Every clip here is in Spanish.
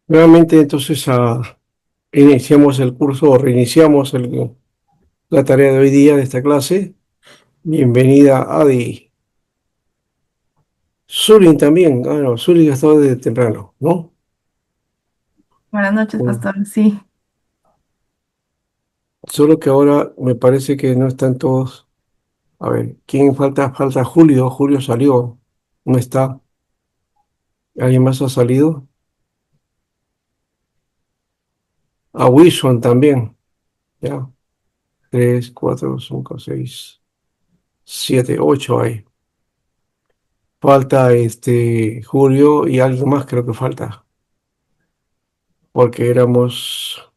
Nuevamente, entonces, iniciamos el curso o reiniciamos la tarea de hoy día de esta clase. Bienvenida, Adi. Zulin también. Ah, no, Zulin ha estado desde temprano, ¿no? Buenas noches, Bueno, pastor. Sí, solo que ahora me parece que no están todos. A ver, ¿quién falta? Falta Julio. Julio salió. No está. ¿Alguien más ha salido? A Wilson también. Ya. Tres, cuatro, cinco, seis, siete, ocho hay. Falta Julio y alguien más creo que falta. Porque éramos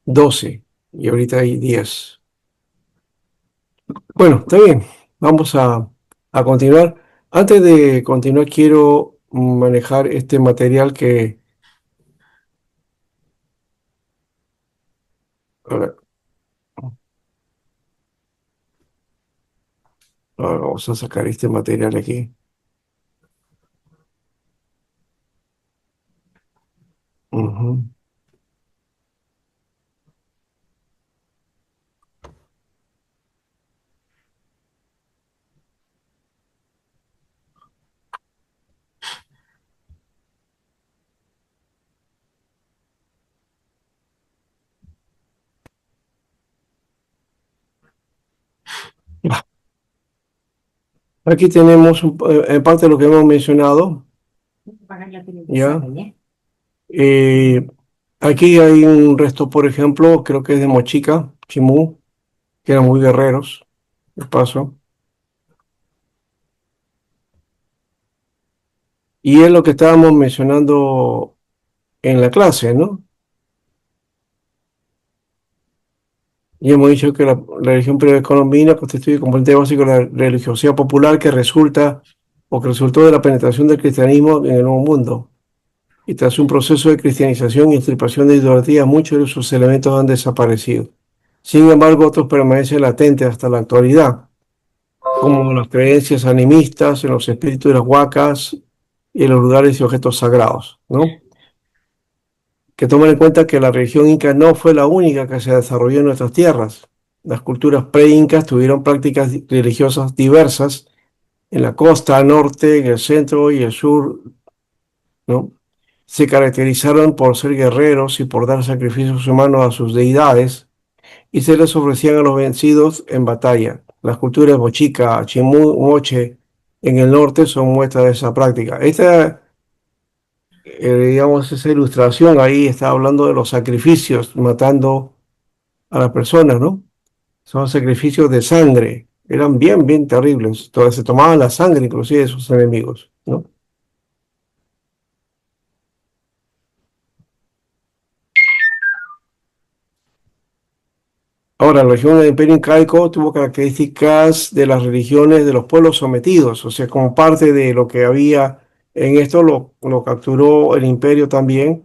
12 y ahorita hay 10. Bueno, está bien, vamos a continuar. Antes de continuar, quiero manejar este material que, a ver, vamos a sacar este material aquí. Ujú. Ya. Aquí tenemos en parte lo que hemos mencionado, ya. Eh, Aquí hay un resto, por ejemplo, creo que es de Mochica, Chimú, que eran muy guerreros, de paso. Y es lo que estábamos mencionando en la clase, ¿no? Y hemos dicho que la religión precolombina constituye componente básico de la religiosidad popular que resulta o que resultó de la penetración del cristianismo en el Nuevo Mundo. Y tras un proceso de cristianización y extirpación de idolatría, muchos de sus elementos han desaparecido. Sin embargo, otros permanecen latentes hasta la actualidad, como las creencias animistas en los espíritus de las huacas y en los lugares y objetos sagrados, ¿no? Que tomen en cuenta que la religión inca no fue la única que se desarrolló en nuestras tierras. Las culturas pre-incas tuvieron prácticas religiosas diversas en la costa norte, en el centro y el sur, ¿no? Se caracterizaron por ser guerreros y por dar sacrificios humanos a sus deidades y se les ofrecían a los vencidos en batalla. Las culturas Mochica, Chimú, Moche en el norte son muestras de esa práctica. Digamos, esa ilustración ahí está hablando de los sacrificios, matando a las personas, ¿no? Son sacrificios de sangre, eran bien, bien terribles. Entonces se tomaban la sangre inclusive de sus enemigos, ¿no? Ahora, la religión del Imperio Incaico tuvo características de las religiones de los pueblos sometidos, o sea, como parte de lo que había en esto lo capturó el imperio también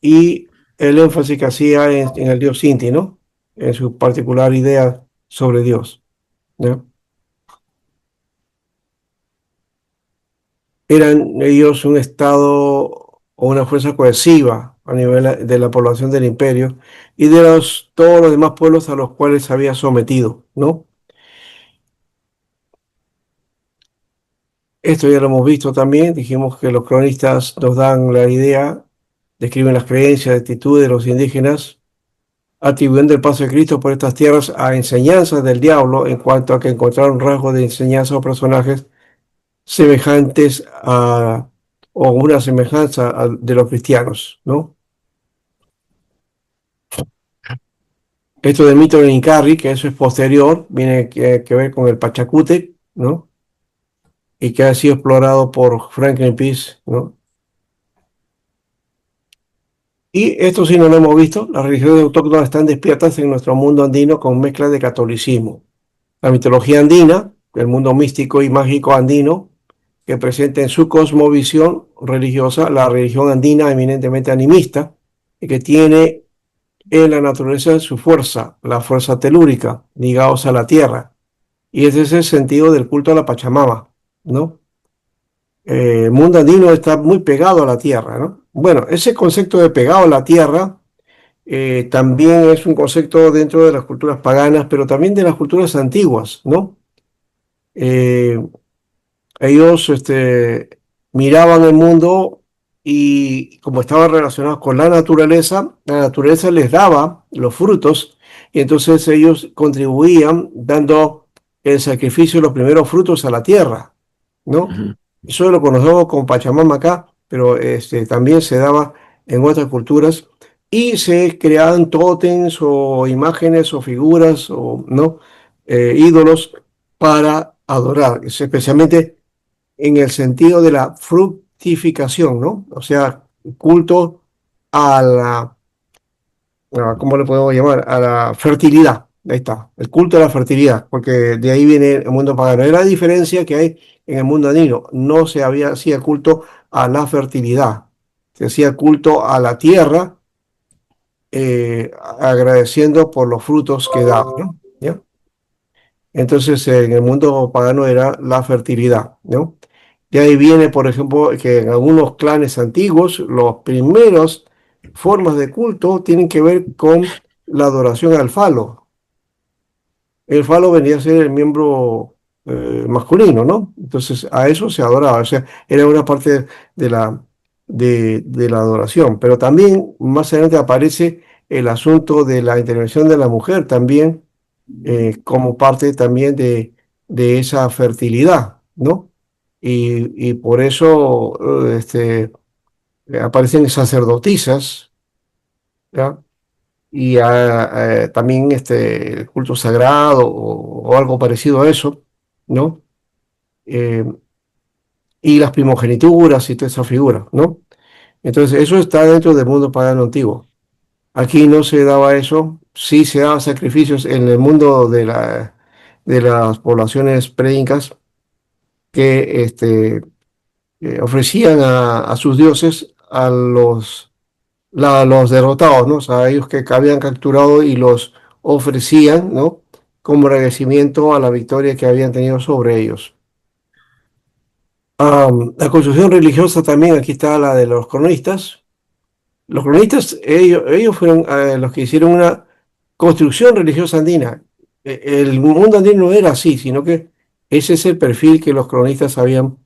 y el énfasis que hacía en el dios Inti, ¿no? En su particular idea sobre Dios, ¿no? Eran ellos un estado o una fuerza cohesiva a nivel de la población del imperio y de todos los demás pueblos a los cuales se había sometido, ¿no? Esto ya lo hemos visto también, dijimos que los cronistas nos dan la idea, describen las creencias, actitudes de los indígenas, atribuyendo el paso de Cristo por estas tierras a enseñanzas del diablo en cuanto a que encontraron rasgos de enseñanza o personajes semejantes a, o una semejanza de los cristianos, ¿no? Esto del mito de Incarri, que eso es posterior, viene que ver con el Pachacútec, ¿no? Y que ha sido explorado por Franklin Peace, ¿no? Y esto sí no lo hemos visto, las religiones autóctonas están despiertas en nuestro mundo andino con mezcla de catolicismo. La mitología andina, el mundo místico y mágico andino, que presenta en su cosmovisión religiosa la religión andina eminentemente animista, y que tiene en la naturaleza su fuerza, la fuerza telúrica, ligados a la tierra. Y ese es el sentido del culto a la Pachamama, ¿no? El mundo andino está muy pegado a la tierra, ¿no? Bueno, ese concepto de pegado a la tierra también es un concepto dentro de las culturas paganas, pero también de las culturas antiguas, ¿no? Eh, Ellos miraban el mundo y como estaban relacionados con la naturaleza les daba los frutos y entonces ellos contribuían dando el sacrificio de los primeros frutos a la tierra, ¿no? Ujú. Eso lo conocemos con Pachamama acá, pero también se daba en otras culturas y se creaban tótems o imágenes o figuras o, ¿no? Ídolos para adorar, especialmente en el sentido de la fructificación, ¿no? O sea, culto a ¿cómo le podemos llamar? A la fertilidad. Ahí está, el culto a la fertilidad, porque de ahí viene el mundo pagano. Es la diferencia que hay en el mundo andino. No se hacía culto a la fertilidad, se hacía culto a la tierra, agradeciendo por los frutos que daba, ¿no? ¿Ya? Entonces, en el mundo pagano era la fertilidad, ¿no? De ahí viene, por ejemplo, que en algunos clanes antiguos, los primeros formas de culto tienen que ver con la adoración al falo. El falo venía a ser el miembro masculino, ¿no? Entonces, a eso se adoraba, o sea, era una parte de de la adoración. Pero también más adelante aparece el asunto de la intervención de la mujer también como parte también de esa fertilidad, ¿no? Y por eso aparecen sacerdotisas, ¿ya? Y también el culto sagrado o algo parecido a eso, ¿no? Eh, y las primogenituras y toda esa figura, ¿no? Entonces, eso está dentro del mundo pagano antiguo. Aquí no se daba eso, sí se daban sacrificios en el mundo de las poblaciones pre-incas que ofrecían a sus dioses a los derrotados, ¿no? O sea, a ellos que habían capturado y los ofrecían, ¿no? Como agradecimiento a la victoria que habían tenido sobre ellos. La construcción religiosa también, aquí está la de los cronistas. Los cronistas, ellos fueron los que hicieron una construcción religiosa andina. El mundo andino no era así, sino que ese es el perfil que los cronistas habían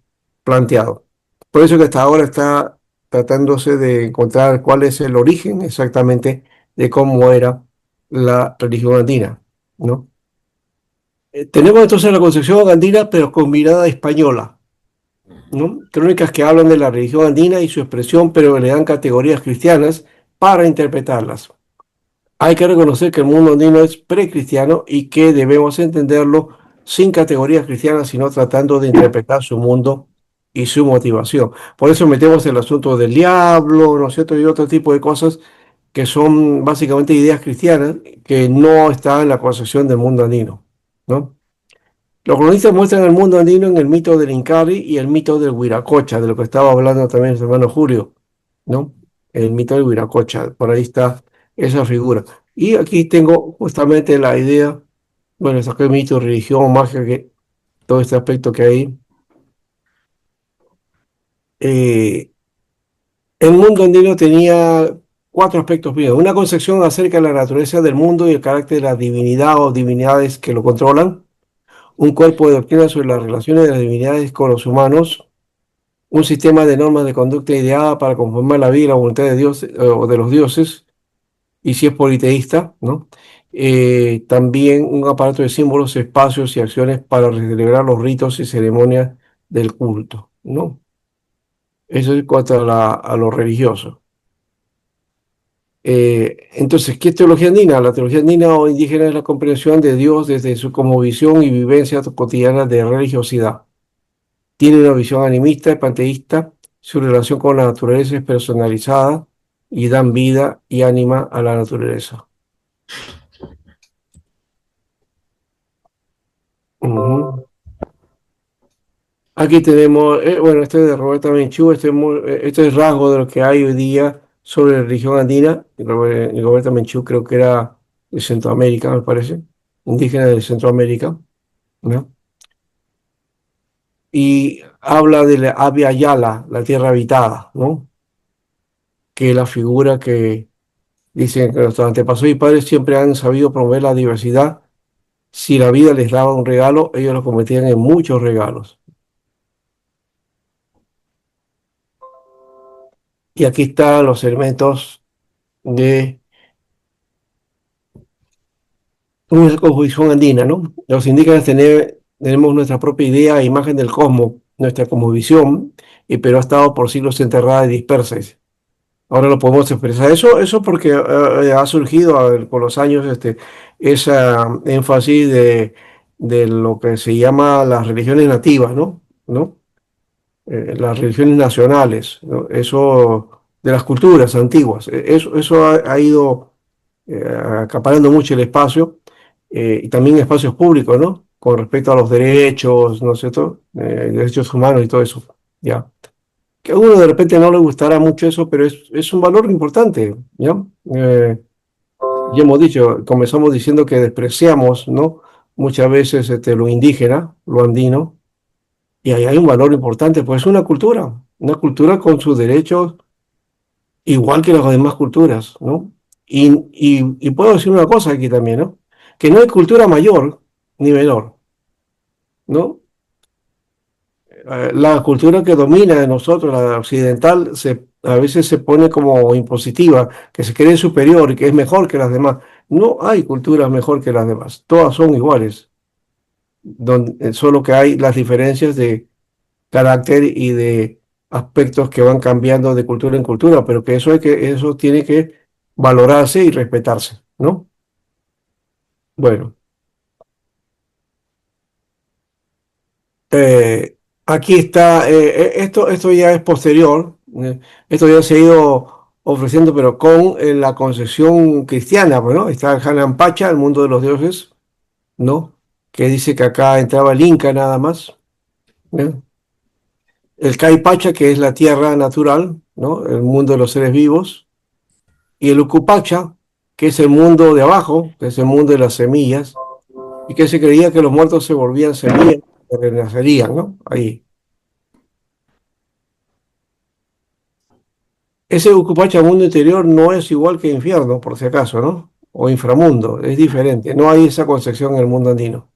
planteado. Por eso que hasta ahora está tratándose de encontrar cuál es el origen exactamente de cómo era la religión andina, ¿no? Tenemos entonces la concepción andina, pero con mirada española, ¿no? Crónicas que hablan de la religión andina y su expresión, pero le dan categorías cristianas para interpretarlas. Hay que reconocer que el mundo andino es precristiano y que debemos entenderlo sin categorías cristianas, sino tratando de interpretar su mundo y su motivación. Por eso metemos el asunto del diablo, ¿no es cierto? Y otro tipo de cosas que son básicamente ideas cristianas que no están en la concepción del mundo andino, ¿no? Los cronistas muestran el mundo andino en el mito del Incarri y el mito del Huiracocha, de lo que estaba hablando también el hermano Julio, ¿no? El mito del Huiracocha, por ahí está esa figura. Y aquí tengo justamente la idea, bueno, saqué mito, religión, magia, que, todo este aspecto que hay. Eh, el mundo andino tenía cuatro aspectos primero. Una concepción acerca de la naturaleza del mundo y el carácter de la divinidad o divinidades que lo controlan. Un cuerpo de doctrina sobre las relaciones de las divinidades con los humanos, un sistema de normas de conducta ideada para conformar la vida y la voluntad de Dios o de los dioses, y si es politeísta, ¿no? También un aparato de símbolos, espacios y acciones para celebrar los ritos y ceremonias del culto, ¿no? Eso es cuanto a, a lo religioso. Entonces, ¿qué es teología andina? La teología andina o indígena es la comprensión de Dios desde su como visión y vivencia cotidiana de religiosidad. Tiene una visión animista y panteísta, su relación con la naturaleza es personalizada y dan vida y ánima a la naturaleza. Ujú. Aquí tenemos, bueno, este es de Roberta Menchú, este es rasgo de lo que hay hoy día sobre la religión andina. Y Roberta Menchú creo que era de Centroamérica, me parece, indígena de Centroamérica, ¿no? Y habla de la Abya Yala, la tierra habitada, ¿no? que la figura que dicen que nuestros antepasados y padres siempre han sabido promover la diversidad. Si la vida les daba un regalo, ellos lo convertían en muchos regalos. Y aquí están los elementos de una cosmovisión andina, ¿no? Los indígenas tenemos nuestra propia idea e imagen del cosmos, nuestra cosmovisión, pero ha estado por siglos enterrada y dispersa. Ahora lo podemos expresar. Eso porque ha surgido con los años esa énfasis de lo que se llama las religiones nativas, ¿no? ¿No? Las religiones nacionales, ¿no? Eso de las culturas antiguas. Eso ha ido acaparando mucho el espacio y también espacios públicos, ¿no? Con respecto a los derechos, ¿no es cierto? Derechos humanos y todo eso. Ya. Que a uno de repente no le gustará mucho eso, pero es un valor importante, ¿ya? Ya hemos dicho, comenzamos diciendo que despreciamos, ¿no? Muchas veces lo indígena, lo andino, y ahí hay un valor importante, pues es una cultura con sus derechos igual que las demás culturas, ¿no? Y puedo decir una cosa aquí también, ¿no? Que no hay cultura mayor ni menor, ¿no? La cultura que domina de nosotros, la occidental, a veces se pone como impositiva, que se cree superior y que es mejor que las demás. No hay culturas mejor que las demás, todas son iguales, solo que hay las diferencias de carácter y de aspectos que van cambiando de cultura en cultura, pero que eso tiene que valorarse y respetarse, ¿no? Bueno, aquí está, esto ya es posterior, esto ya se ha ido ofreciendo, pero con la concepción cristiana, bueno, está el Hanan Pacha, el mundo de los dioses, ¿no? Que dice que acá entraba el Inca nada más, ¿no? El Cay Pacha, que es la tierra natural, ¿no? El mundo de los seres vivos, y el Ucupacha, que es el mundo de abajo, que es el mundo de las semillas, y que se creía que los muertos se volvían semillas, que renacerían, ¿no? Ahí. Ese Ucupacha mundo interior no es igual que infierno, por si acaso, ¿no? O inframundo, es diferente. No hay esa concepción en el mundo andino.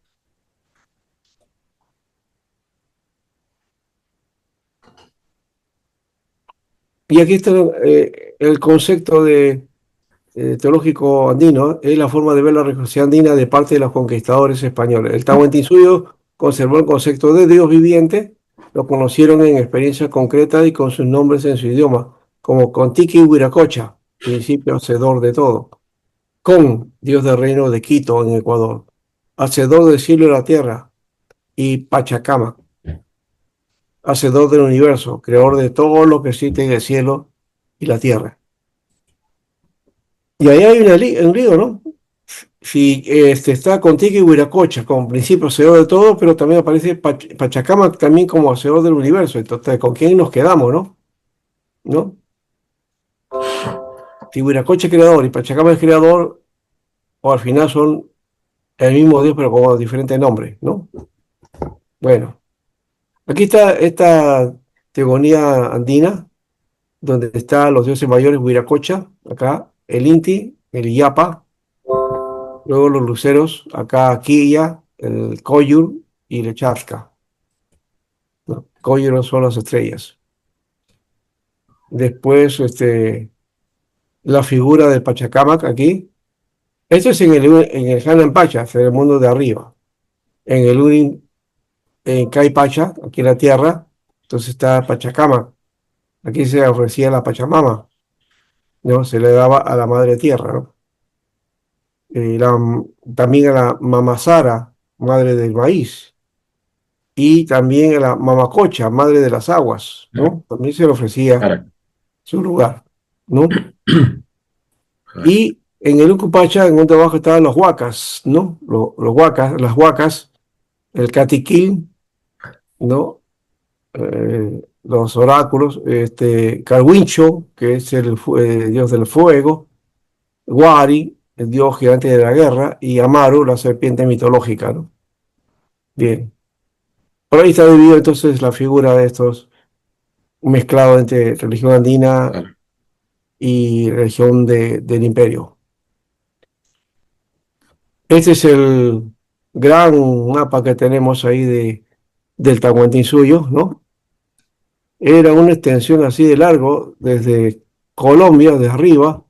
Y aquí está el concepto teológico andino, es la forma de ver la religiosidad andina de parte de los conquistadores españoles. El Tahuantinsuyo conservó el concepto de Dios viviente, lo conocieron en experiencias concretas y con sus nombres en su idioma, como Contiki Huiracocha, principio hacedor de todo. Con, Dios del reino de Quito, en Ecuador, hacedor del cielo y la tierra, y Pachacama, hacedor del universo, creador de todo lo que existe en el cielo y la tierra. Y ahí hay un lío, ¿no? Si está contigo y Huiracocha como principio hacedor de todo, pero también aparece Pachacama también como hacedor del universo. Entonces, ¿con quién nos quedamos, no? ¿No? Si Huiracocha es creador y Pachacama es creador, o al final son el mismo Dios, pero con diferentes nombres, ¿no? Bueno. Aquí está esta teogonía andina, donde están los dioses mayores Huiracocha, acá, el Inti, el Illapa, luego los luceros, acá Quilla, el Coyur y el Echazca, ¿no? Coyur son las estrellas. Después, la figura del Pachacamac aquí. Esto es en el Hanan Pacha, en el mundo de arriba. En el Urin, en Kai Pacha, aquí en la tierra, entonces está Pachacamac. Aquí se ofrecía la Pachamama, ¿no? Se le daba a la madre tierra, ¿no? También a la Mamasara, madre del maíz, y también a la Mamacocha, madre de las aguas, Claro, ¿no? También se le ofrecía claro, su lugar, ¿no? claro, Y en el Ucupacha, en un trabajo estaban los huacas, ¿no? Los huacas, las huacas, el catiquil, ¿no? Los oráculos, Carwincho, que es el dios del fuego, Wari, el dios gigante de la guerra, y Amaru, la serpiente mitológica, ¿no? Bien. Por ahí está dividido entonces la figura de estos mezclados entre religión andina claro. y región del imperio. Este es el gran mapa que tenemos ahí del Tahuantinsuyo, ¿no? Era una extensión así de largo desde Colombia, de arriba,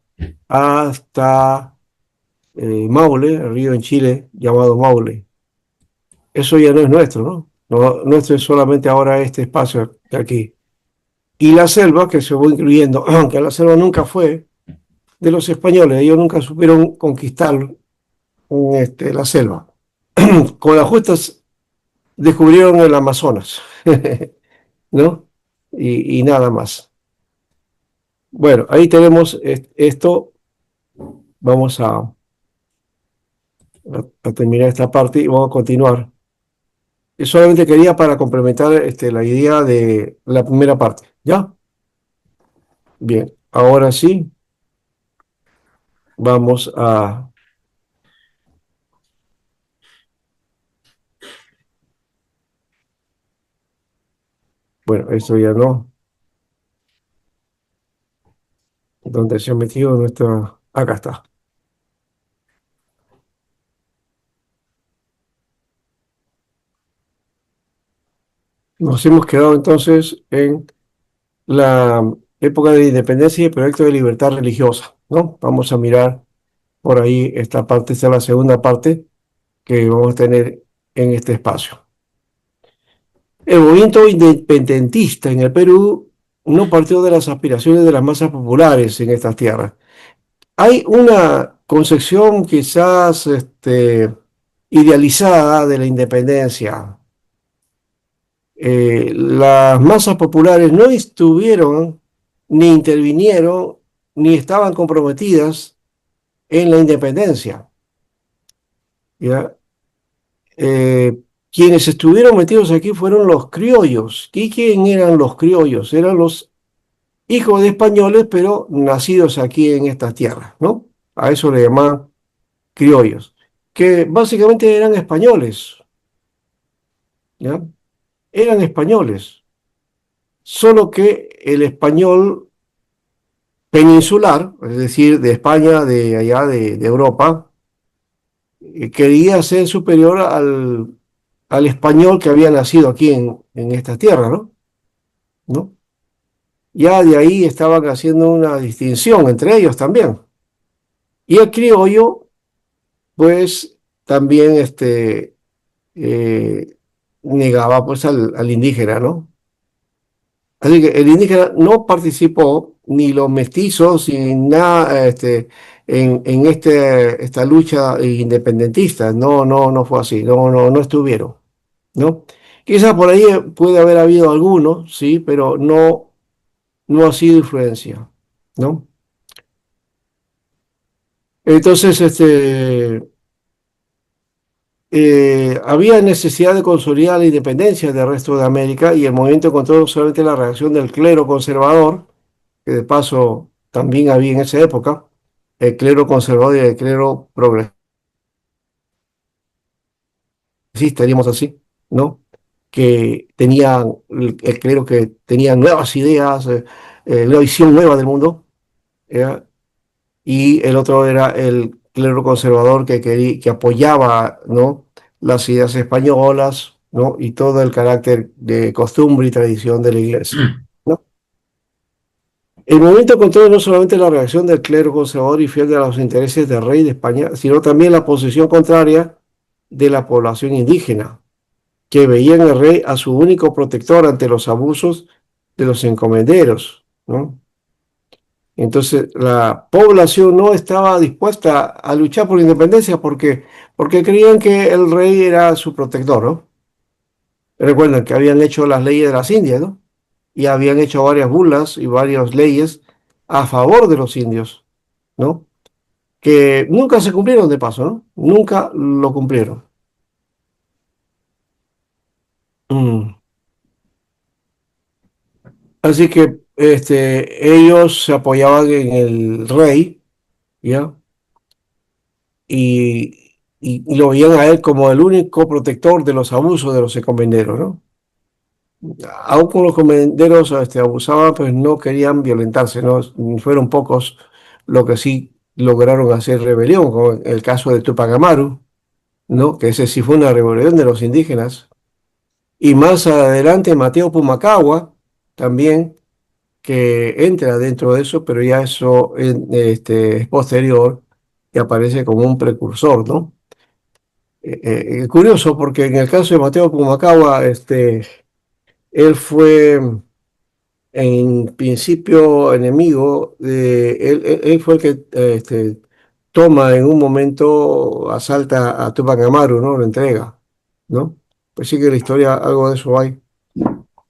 hasta Maule, el río en Chile llamado Maule. Eso ya no es nuestro, ¿no? Nuestro es solamente ahora este espacio de aquí. Y la selva que se fue incluyendo, aunque la selva nunca fue de los españoles, ellos nunca supieron conquistar la selva. Con las justas descubrieron el Amazonas, ¿no? Y nada más. Bueno, ahí tenemos esto. Vamos a terminar esta parte y vamos a continuar. Y solamente quería para complementar la idea de la primera parte. ¿Ya? Bien, ahora sí, vamos a... Bueno, esto ya no. ¿Dónde se ha metido nuestra... Acá está. Nos hemos quedado entonces en la época de independencia y el proyecto de libertad religiosa, ¿no? Vamos a mirar por ahí esta parte, esta es la segunda parte que vamos a tener en este espacio. El movimiento independentista en el Perú no partió de las aspiraciones de las masas populares en estas tierras. Hay una concepción quizás idealizada de la independencia. Las masas populares no estuvieron, ni intervinieron, ni estaban comprometidas en la independencia. ¿Ya? Eh, Quienes estuvieron metidos aquí fueron los criollos. ¿Y quién eran los criollos? Eran los hijos de españoles, pero nacidos aquí en estas tierras, ¿no? A eso le llaman criollos, que básicamente eran españoles, ¿ya? Eran españoles, solo que el español peninsular, es decir, de España, de allá de Europa, quería ser superior al español que había nacido aquí en esta tierra, ¿no? ¿No? Ya de ahí estaban haciendo una distinción entre ellos también. Y el criollo, pues, también eh, negaba pues al indígena, ¿no? Así que el indígena no participó, ni los mestizos, ni nada, en esta lucha independentista. No, no, no fue así. No, no, no estuvieron, ¿no? Quizás por ahí puede haber habido algunos, sí, pero no, no ha sido influencia, ¿no? Entonces, había necesidad de consolidar la independencia del resto de América y el movimiento encontró no solamente la reacción del clero conservador, que de paso también había en esa época, el clero conservador y el clero progresista, diríamos así, ¿no? Que tenían, el clero que tenía nuevas ideas, la visión nueva del mundo, ¿ya? Y el otro era el clero conservador que apoyaba, ¿no? Las ideas españolas, ¿no? Y todo el carácter de costumbre y tradición de la iglesia, ¿no? El movimiento encontró no solamente la reacción del clero conservador y fiel a los intereses del rey de España, sino también la posición contraria de la población indígena, que veía en el rey a su único protector ante los abusos de los encomenderos, ¿no? Entonces, la población no estaba dispuesta a luchar por la independencia porque creían que el rey era su protector, ¿no? Recuerdan que habían hecho las leyes de las Indias, ¿no? Y habían hecho varias bulas y varias leyes a favor de los indios, ¿no? Que nunca se cumplieron de paso, ¿no? Nunca lo cumplieron. Mm. Así que ellos se apoyaban en el rey, ¿ya? Y lo veían a él como el único protector de los abusos de los encomenderos, ¿no? Aún con los comanderos abusaban, pues no querían violentarse, ¿no? Fueron pocos los que sí lograron hacer rebelión, como el caso de Tupac Amaru, ¿no? Que ese sí fue una rebelión de los indígenas. Y más adelante Mateo Pumacahua, también, que entra dentro de eso, pero ya eso es posterior y aparece como un precursor, ¿no? Curioso, porque en el caso de Mateo Pumacahua, él fue en principio enemigo, él fue el que toma en un momento, asalta a Tupac Amaru, ¿no? Lo entrega, ¿no? Pues sí que la historia, algo de eso hay.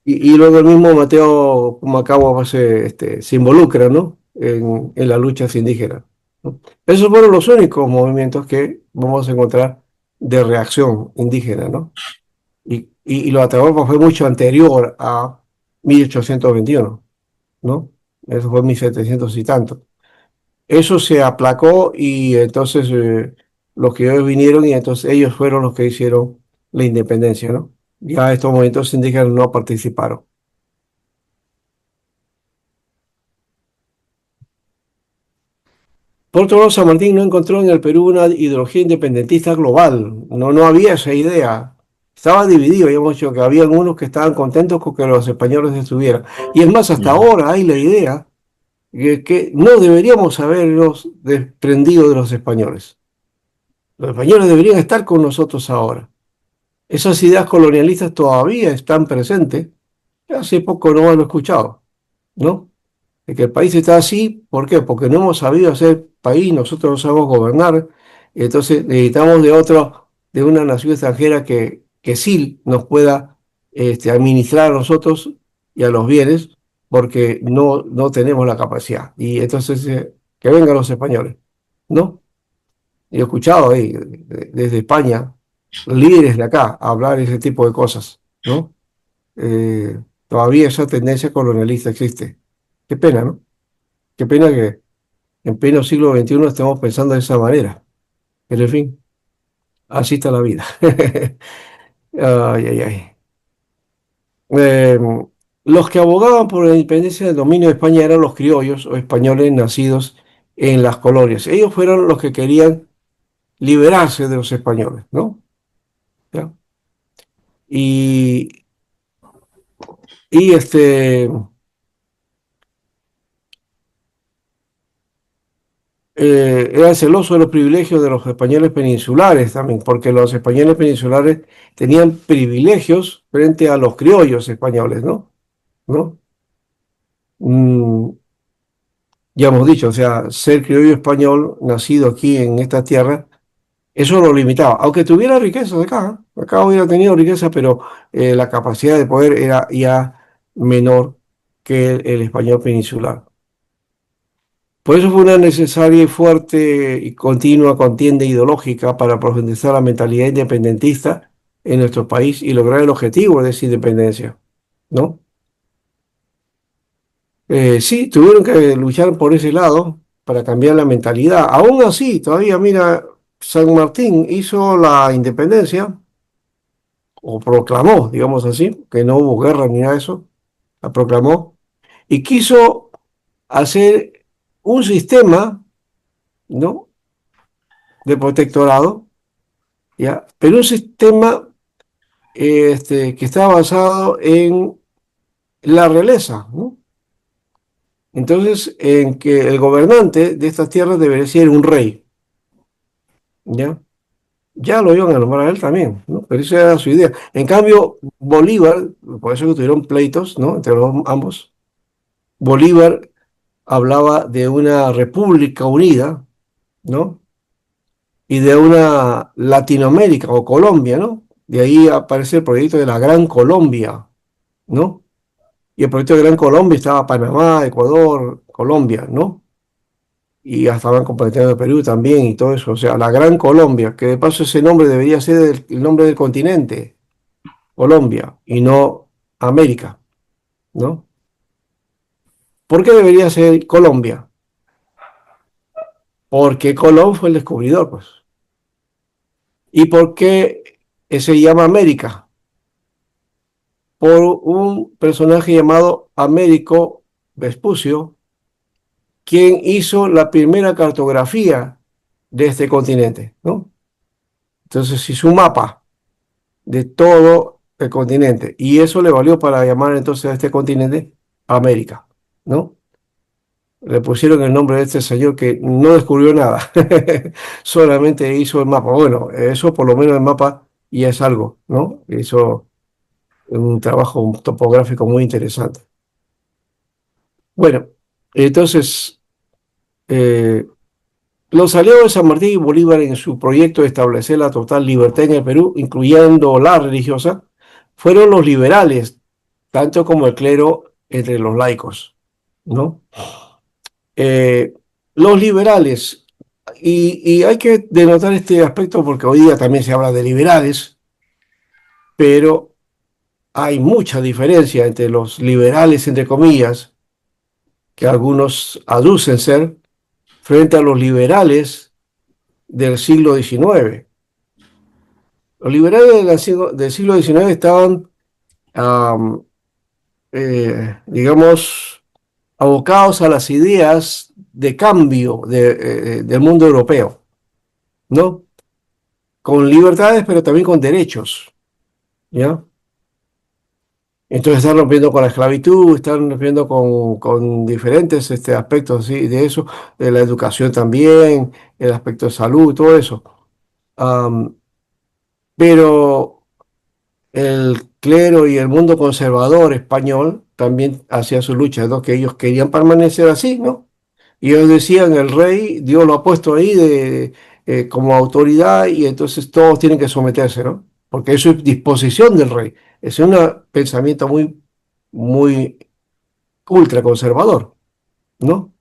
Y luego el mismo Mateo Pumacahua se involucra, ¿no? En las luchas indígenas, ¿no? Esos fueron los únicos movimientos que vamos a encontrar de reacción indígena, ¿no? Y lo de Atahualpa fue mucho anterior a 1821, ¿no? Eso fue 1700 y tanto. Eso se aplacó y entonces los criollos vinieron y entonces ellos fueron los que hicieron la independencia, ¿no? Ya estos movimientos indígenas no participaron. Por otro lado, San Martín no encontró en el Perú una ideología independentista global. No, no había esa idea. Estaba dividido. Habíamos dicho que había unos que estaban contentos con que los españoles estuvieran. Y es más, hasta Ujú. ahora hay la idea que no deberíamos habernos desprendido de los españoles. Los españoles deberían estar con nosotros ahora. Esas ideas colonialistas todavía están presentes. Hace poco no lo he escuchado, ¿no? De que el país está así, ¿por qué? Porque no hemos sabido hacer país, nosotros no sabemos gobernar, y entonces necesitamos de una nación extranjera que sí nos pueda administrar a nosotros y a los bienes, porque no tenemos la capacidad. Y entonces, que vengan los españoles, ¿no? Yo he escuchado ahí, desde España, líderes de acá, hablar ese tipo de cosas, ¿no? Todavía esa tendencia colonialista existe. Qué pena, ¿no? Qué pena que en pleno siglo XXI estamos pensando de esa manera. Pero en fin, así está la vida. Ay, ay, ay. Eh, los que abogaban por la independencia del dominio de España eran los criollos o españoles nacidos en las colonias. Ellos fueron los que querían liberarse de los españoles, ¿no? ¿Ya? Y, y eran celosos de los privilegios de los españoles peninsulares también, porque los españoles peninsulares tenían privilegios frente a los criollos españoles, ¿no? ¿No? Mm, ya hemos dicho, o sea, ser criollo español, nacido aquí en esta tierra, eso lo limitaba, aunque tuviera riqueza de acá, acá hubiera tenido riqueza, pero la capacidad de poder era ya menor que el español peninsular. Por eso fue una necesaria y fuerte y continua contienda ideológica para profundizar la mentalidad independentista en nuestro país y lograr el objetivo de esa independencia, ¿no? Sí, tuvieron que luchar por ese lado para cambiar la mentalidad. Aún así, todavía, mira, San Martín hizo la independencia, o proclamó, digamos así, que no hubo guerra ni nada de eso, la proclamó, y quiso hacer un sistema, ¿no? De protectorado, ¿ya? Pero un sistema que estaba basado en la realeza, ¿no? Entonces, en que el gobernante de estas tierras debería ser un rey, ¿ya? Ya lo iban a nombrar a él también, ¿no? Pero esa era su idea. En cambio, Bolívar, por eso que tuvieron pleitos, ¿no? Entre ambos, Bolívar hablaba de una república unida, ¿no? Y de una Latinoamérica o Colombia, ¿no? De ahí aparece el proyecto de la Gran Colombia, ¿no? Y el proyecto de Gran Colombia estaba Panamá, Ecuador, Colombia, ¿no? Y hasta Banco Planetario de Perú también y todo eso. O sea, la Gran Colombia, que de paso ese nombre debería ser el nombre del continente, Colombia, y no América, ¿no? ¿Por qué debería ser Colombia? Porque Colón fue el descubridor, pues. ¿Y por qué se llama América? por un personaje llamado Américo Vespucio, quien hizo la primera cartografía de este continente, ¿no? Entonces hizo un mapa de todo el continente y eso le valió para llamar entonces a este continente América, ¿no? Le pusieron el nombre de este señor que no descubrió nada, solamente hizo el mapa. Bueno, eso por lo menos el mapa ya es algo, ¿no? Hizo un trabajo topográfico muy interesante. Bueno, entonces, eh, los aliados de San Martín y Bolívar en su proyecto de establecer la total libertad en el Perú, incluyendo la religiosa, fueron los liberales, tanto como el clero entre los laicos, ¿no? Eh, los liberales, y hay que denotar este aspecto porque hoy día también se habla de liberales, pero hay mucha diferencia entre los liberales, entre comillas, que algunos aducen ser, frente a los liberales del siglo XIX. Los liberales del siglo XIX estaban, am, digamos, abocados a las ideas de cambio del mundo europeo, ¿no? Con libertades, pero también con derechos, ¿ya? Entonces están rompiendo con la esclavitud, están rompiendo con diferentes aspectos ¿sí? De eso, de la educación también, el aspecto de salud, todo eso. Am, pero el clero y el mundo conservador español también hacía su lucha, ¿no? Que ellos querían permanecer así, ¿no? Y ellos decían, el rey, Dios lo ha puesto ahí como autoridad y entonces todos tienen que someterse, ¿no? Porque eso es disposición del rey. Es un pensamiento muy ultraconservador, ¿no?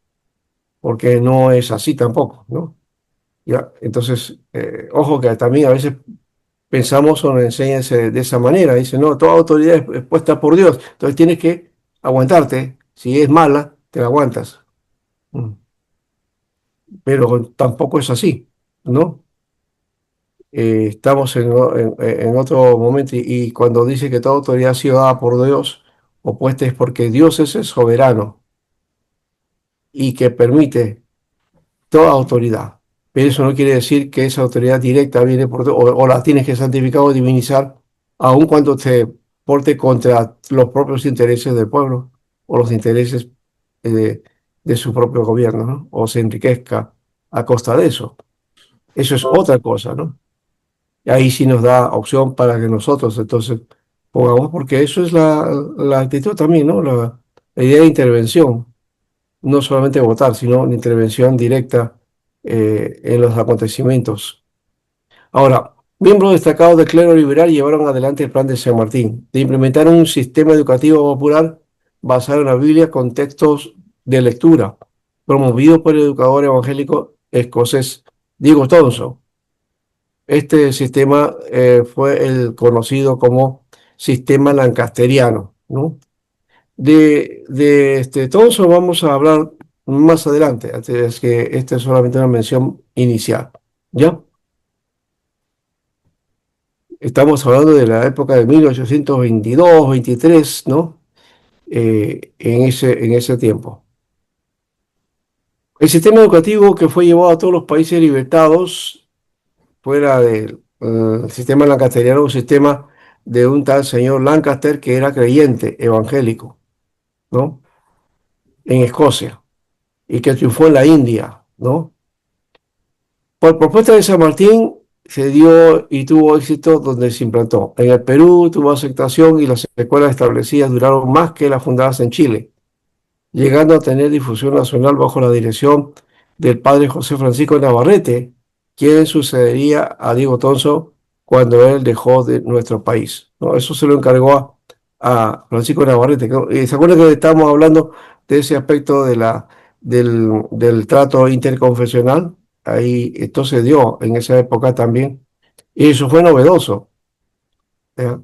Porque no es así tampoco, ¿no? Ya, entonces, ojo que también a veces pensamos o nos enseñan de esa manera. Dice, no, toda autoridad es puesta por Dios. Entonces tienes que aguantarte. Si es mala, te la aguantas. Mm. Pero tampoco es así, ¿no? Estamos en otro momento y cuando dice que toda autoridad ha sido dada por Dios, opuesta es porque Dios es el soberano y que permite toda autoridad. Pero eso no quiere decir que esa autoridad directa viene por o la tienes que santificar o divinizar, aun cuando te porte contra los propios intereses del pueblo o los intereses de, de su propio gobierno, ¿no? O se enriquezca a costa de eso. Eso es otra cosa, ¿no? Y ahí sí nos da opción para que nosotros entonces pongamos, porque eso es la actitud también, ¿no? La idea de intervención no solamente votar, sino una intervención directa en los acontecimientos. Ahora, miembros destacados del clero liberal llevaron adelante el plan de San Martín, de implementar un sistema educativo popular basado en la Biblia con textos de lectura, promovido por el educador evangélico escocés Diego Thompson. Este sistema fue el conocido como sistema lancasteriano, ¿no? De todo eso vamos a hablar más adelante, es que esta es solamente una mención inicial, ¿ya? Estamos hablando de la época de 1822, 23, ¿no? En ese tiempo. El sistema educativo que fue llevado a todos los países libertados, fuera del sistema lancasteriano, un sistema de un tal señor Lancaster que era creyente evangélico, ¿no? En Escocia y que triunfó en la India, ¿no? Por propuesta de San Martín se dio y tuvo éxito donde se implantó. En el Perú tuvo aceptación y las escuelas establecidas duraron más que las fundadas en Chile, llegando a tener difusión nacional bajo la dirección del padre José Francisco Navarrete, quien sucedería a Diego Tonso cuando él dejó de nuestro país, ¿no? Eso se lo encargó a Francisco Navarrete. ¿Se acuerdan que estamos hablando de ese aspecto del trato interconfesional? Ahí esto se dio en esa época también. Y eso fue novedoso, ¿ya?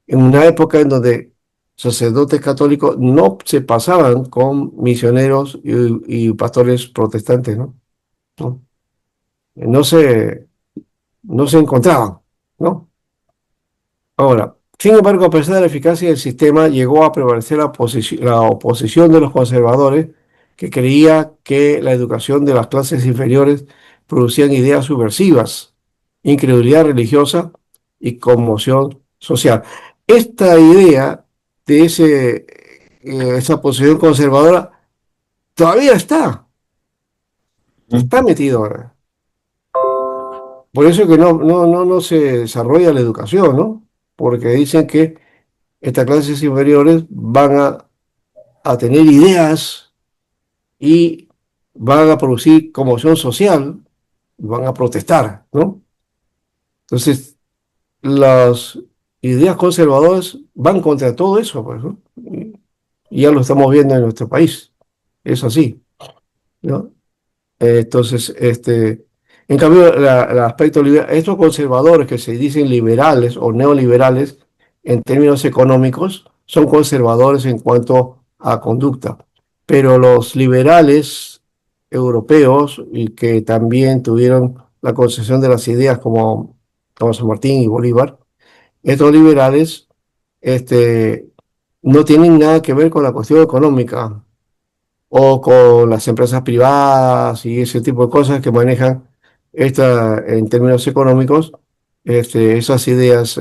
En una época en donde sacerdotes católicos no se pasaban con misioneros y pastores protestantes, ¿no? ¿No? No se, no se encontraban, ¿no? Ahora, Sin embargo, a pesar de la eficacia del sistema, llegó a prevalecer la oposición de los conservadores, que creía que la educación de las clases inferiores producían ideas subversivas, incredulidad religiosa y conmoción social. Esta idea de esa posición conservadora todavía está metida ahora. Por eso es que no se desarrolla la educación, ¿no? Porque dicen que estas clases inferiores van a tener ideas y van a producir conmoción social, van a protestar, ¿no? Entonces, las ideas conservadoras van contra todo eso, pues, ¿no? Y ya lo estamos viendo en nuestro país. Es así, ¿no? Entonces, en cambio, el aspecto liberal, estos conservadores que se dicen liberales o neoliberales en términos económicos son conservadores en cuanto a conducta, pero los liberales europeos y que también tuvieron la concesión de las ideas como San Martín y Bolívar, estos liberales este, no tienen nada que ver con la cuestión económica o con las empresas privadas y ese tipo de cosas que manejan en términos económicos, esas ideas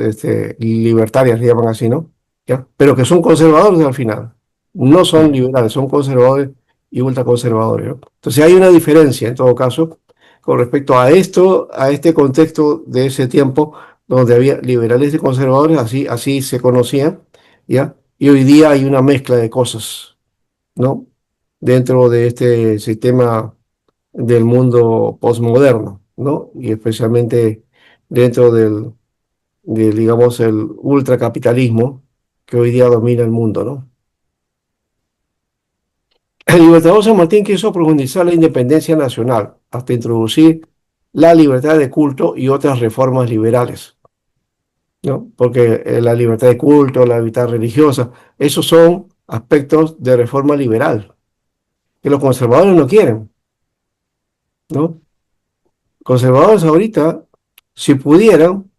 libertarias, le llaman así, ¿no? ¿Ya? Pero que son conservadores al final. No son liberales, son conservadores y ultraconservadores, ¿no? Entonces hay una diferencia, en todo caso, con respecto a esto, a este contexto de ese tiempo donde había liberales y conservadores, así se conocían, ¿ya? Y hoy día hay una mezcla de cosas, ¿no? Dentro de este sistema del mundo postmoderno, ¿no? Y especialmente dentro digamos, el ultracapitalismo que hoy día domina el mundo, ¿no? El libertador San Martín quiso profundizar la independencia nacional hasta introducir la libertad de culto y otras reformas liberales, ¿no? Porque la libertad de culto, la libertad religiosa, esos son aspectos de reforma liberal que los conservadores no quieren, ¿no? Conservadores ahorita, si pudieran,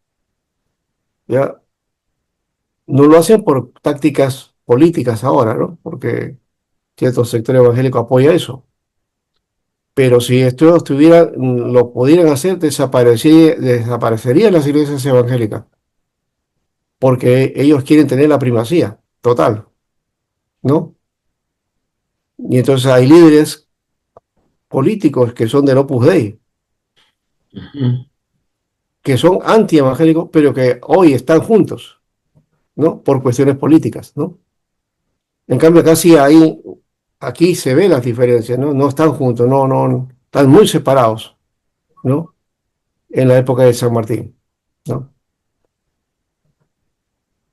ya no lo hacen por tácticas políticas ahora, ¿no? Porque cierto sector evangélico apoya eso. Pero si esto estuviera, lo pudieran hacer, desaparecerían las iglesias evangélicas, porque ellos quieren tener la primacía total, ¿no? Y entonces hay líderes políticos que son del Opus Dei, que son anti-evangélicos, pero que hoy están juntos, ¿no? Por cuestiones políticas, ¿no? En cambio, aquí se ven las diferencias, ¿no? No están juntos, no, están muy separados, ¿no? En la época de San Martín, ¿no?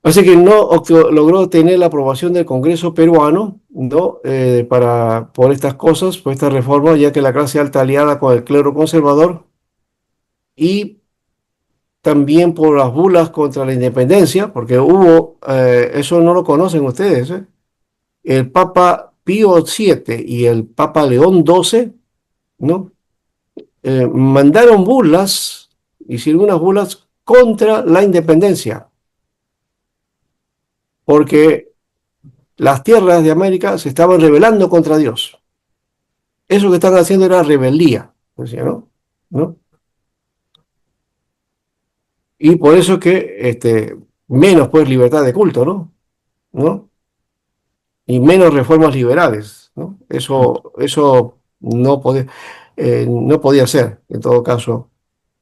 Así que no logró tener la aprobación del Congreso peruano, ¿no? Por estas cosas, por esta reforma, ya que la clase alta aliada con el clero conservador y también por las bulas contra la independencia, porque eso no lo conocen ustedes, ¿eh? El Papa Pío VII y el Papa León XII, ¿no? Mandaron burlas, hicieron unas burlas contra la independencia, porque las tierras de América se estaban rebelando contra Dios. Eso que están haciendo era rebeldía, decía, ¿no? ¿No? Y por eso que menos pues libertad de culto, ¿no? ¿No? Y menos reformas liberales, ¿no? Eso no podía ser, en todo caso.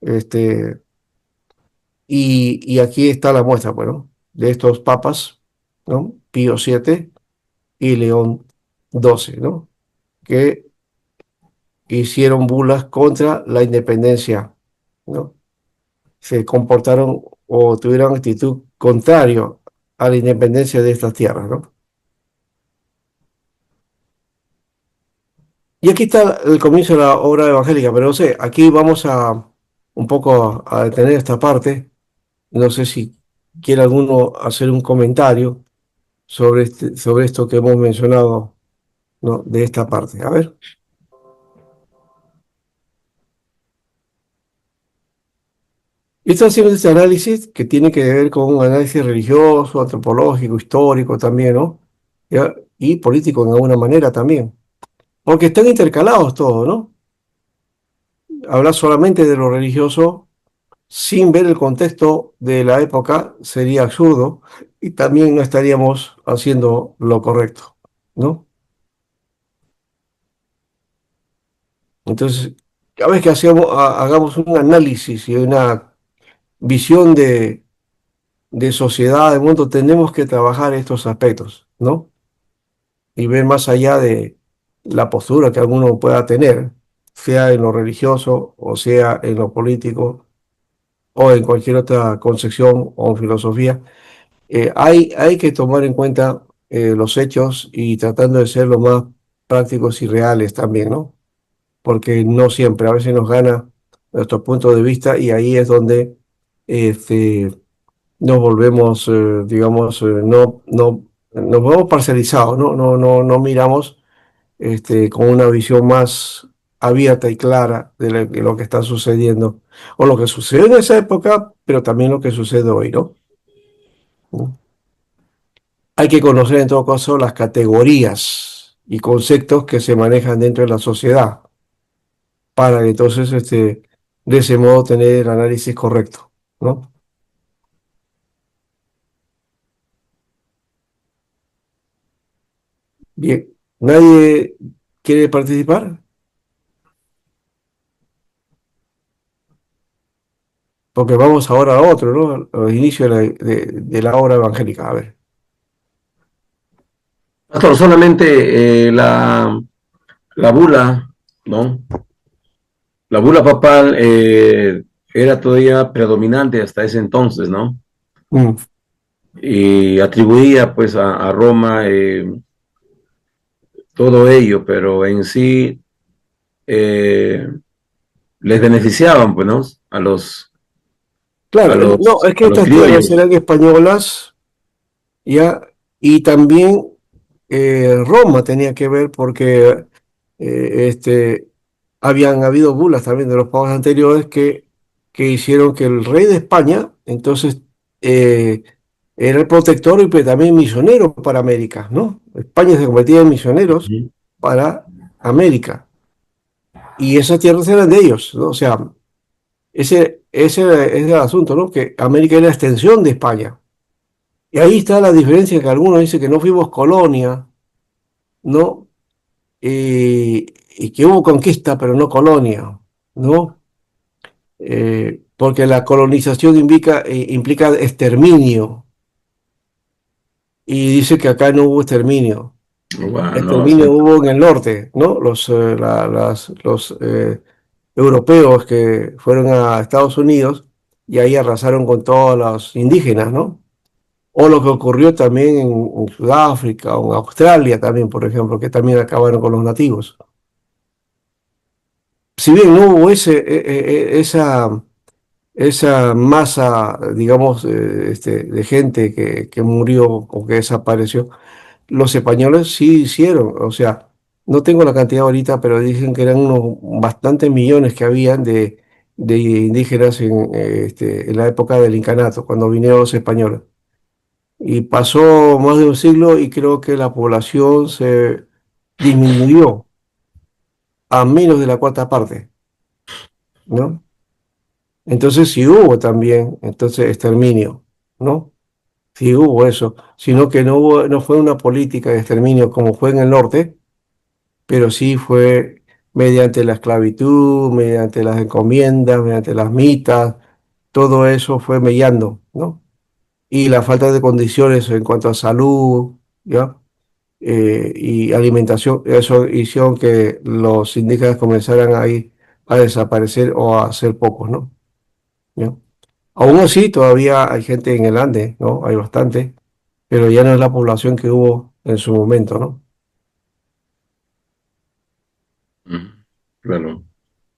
Este, y aquí está la muestra, bueno, de estos papas, ¿no? Pío VII y León XII, ¿no? Que hicieron bulas contra la independencia, ¿no? Se comportaron o tuvieron actitud contraria a la independencia de estas tierras, ¿no? Y aquí está el comienzo de la obra evangélica, pero no sé, aquí vamos a un poco a detener esta parte. No sé si quiere alguno hacer un comentario sobre esto que hemos mencionado, ¿no? De esta parte. A ver. Y está haciendo este análisis que tiene que ver con un análisis religioso, antropológico, histórico también, ¿no? ¿Ya? Y político en alguna manera también. Porque están intercalados todos, ¿no? Hablar solamente de lo religioso sin ver el contexto de la época sería absurdo y también no estaríamos haciendo lo correcto, ¿no? Entonces, cada vez que hagamos un análisis y una visión de sociedad, de mundo, tenemos que trabajar estos aspectos, ¿no? Y ver más allá de la postura que alguno pueda tener, sea en lo religioso o sea en lo político o en cualquier otra concepción o filosofía. Hay que tomar en cuenta los hechos y tratando de ser lo más prácticos y reales también, ¿no? Porque no siempre, a veces nos gana nuestro punto de vista y ahí es donde este, nos volvemos, digamos, nos volvemos parcializados, ¿no? No miramos con una visión más abierta y clara de lo que está sucediendo, o lo que sucedió en esa época, pero también lo que sucede hoy, ¿no? ¿No? Hay que conocer en todo caso las categorías y conceptos que se manejan dentro de la sociedad para que entonces de ese modo tener el análisis correcto, ¿no? Bien, ¿nadie quiere participar? Porque vamos ahora a otro, ¿no? Al inicio de la obra evangélica. A ver. Pastor, solamente la bula, ¿no? La bula papal era todavía predominante hasta ese entonces, ¿no? Mm, Y atribuía pues a Roma todo ello, pero en sí eh, les beneficiaban, pues, ¿no? claro, no, es que A los estas tierras criollos. eran españolas, ya, y también Roma tenía que ver porque habían habido bulas también de los papas anteriores que hicieron que el rey de España, entonces, eh, era el protector y pues, también misionero para América, ¿no? España se convertía en misioneros Ujú. para América. Y esas tierras eran de ellos, ¿no? O sea, ese es el asunto, ¿no? Que América es la extensión de España. Y ahí está la diferencia que algunos dicen que no fuimos colonia, ¿no? Y que hubo conquista, pero no colonia, ¿no? Porque la colonización implica exterminio. Y dice que acá no hubo exterminio. Bueno, no, Exterminio hubo en el norte, ¿no? Los europeos que fueron a Estados Unidos y ahí arrasaron con todos los indígenas, ¿no? O lo que ocurrió también en Sudáfrica o en Australia también, por ejemplo, que también acabaron con los nativos. Si bien no hubo esa masa, digamos, de gente que murió o que desapareció, los españoles sí hicieron, o sea, no tengo la cantidad ahorita, pero dicen que eran unos bastantes millones que habían de indígenas en la época del incanato, cuando vinieron los españoles. Y pasó más de un siglo y creo que la población se disminuyó a menos de la cuarta parte, ¿no? Entonces sí hubo también, entonces, exterminio, ¿no? Sí hubo eso, sino que no fue una política de exterminio como fue en el norte, pero sí fue mediante la esclavitud, mediante las encomiendas, mediante las mitas, todo eso fue mellando, ¿no? Y la falta de condiciones en cuanto a salud, ¿ya? Y alimentación, eso hicieron que los indígenas comenzaran ahí a desaparecer o a ser pocos, ¿no? ¿Ya? Aún así, todavía hay gente en el Ande, ¿no? Hay bastante, pero ya no es la población que hubo en su momento, ¿no? ujú, claro.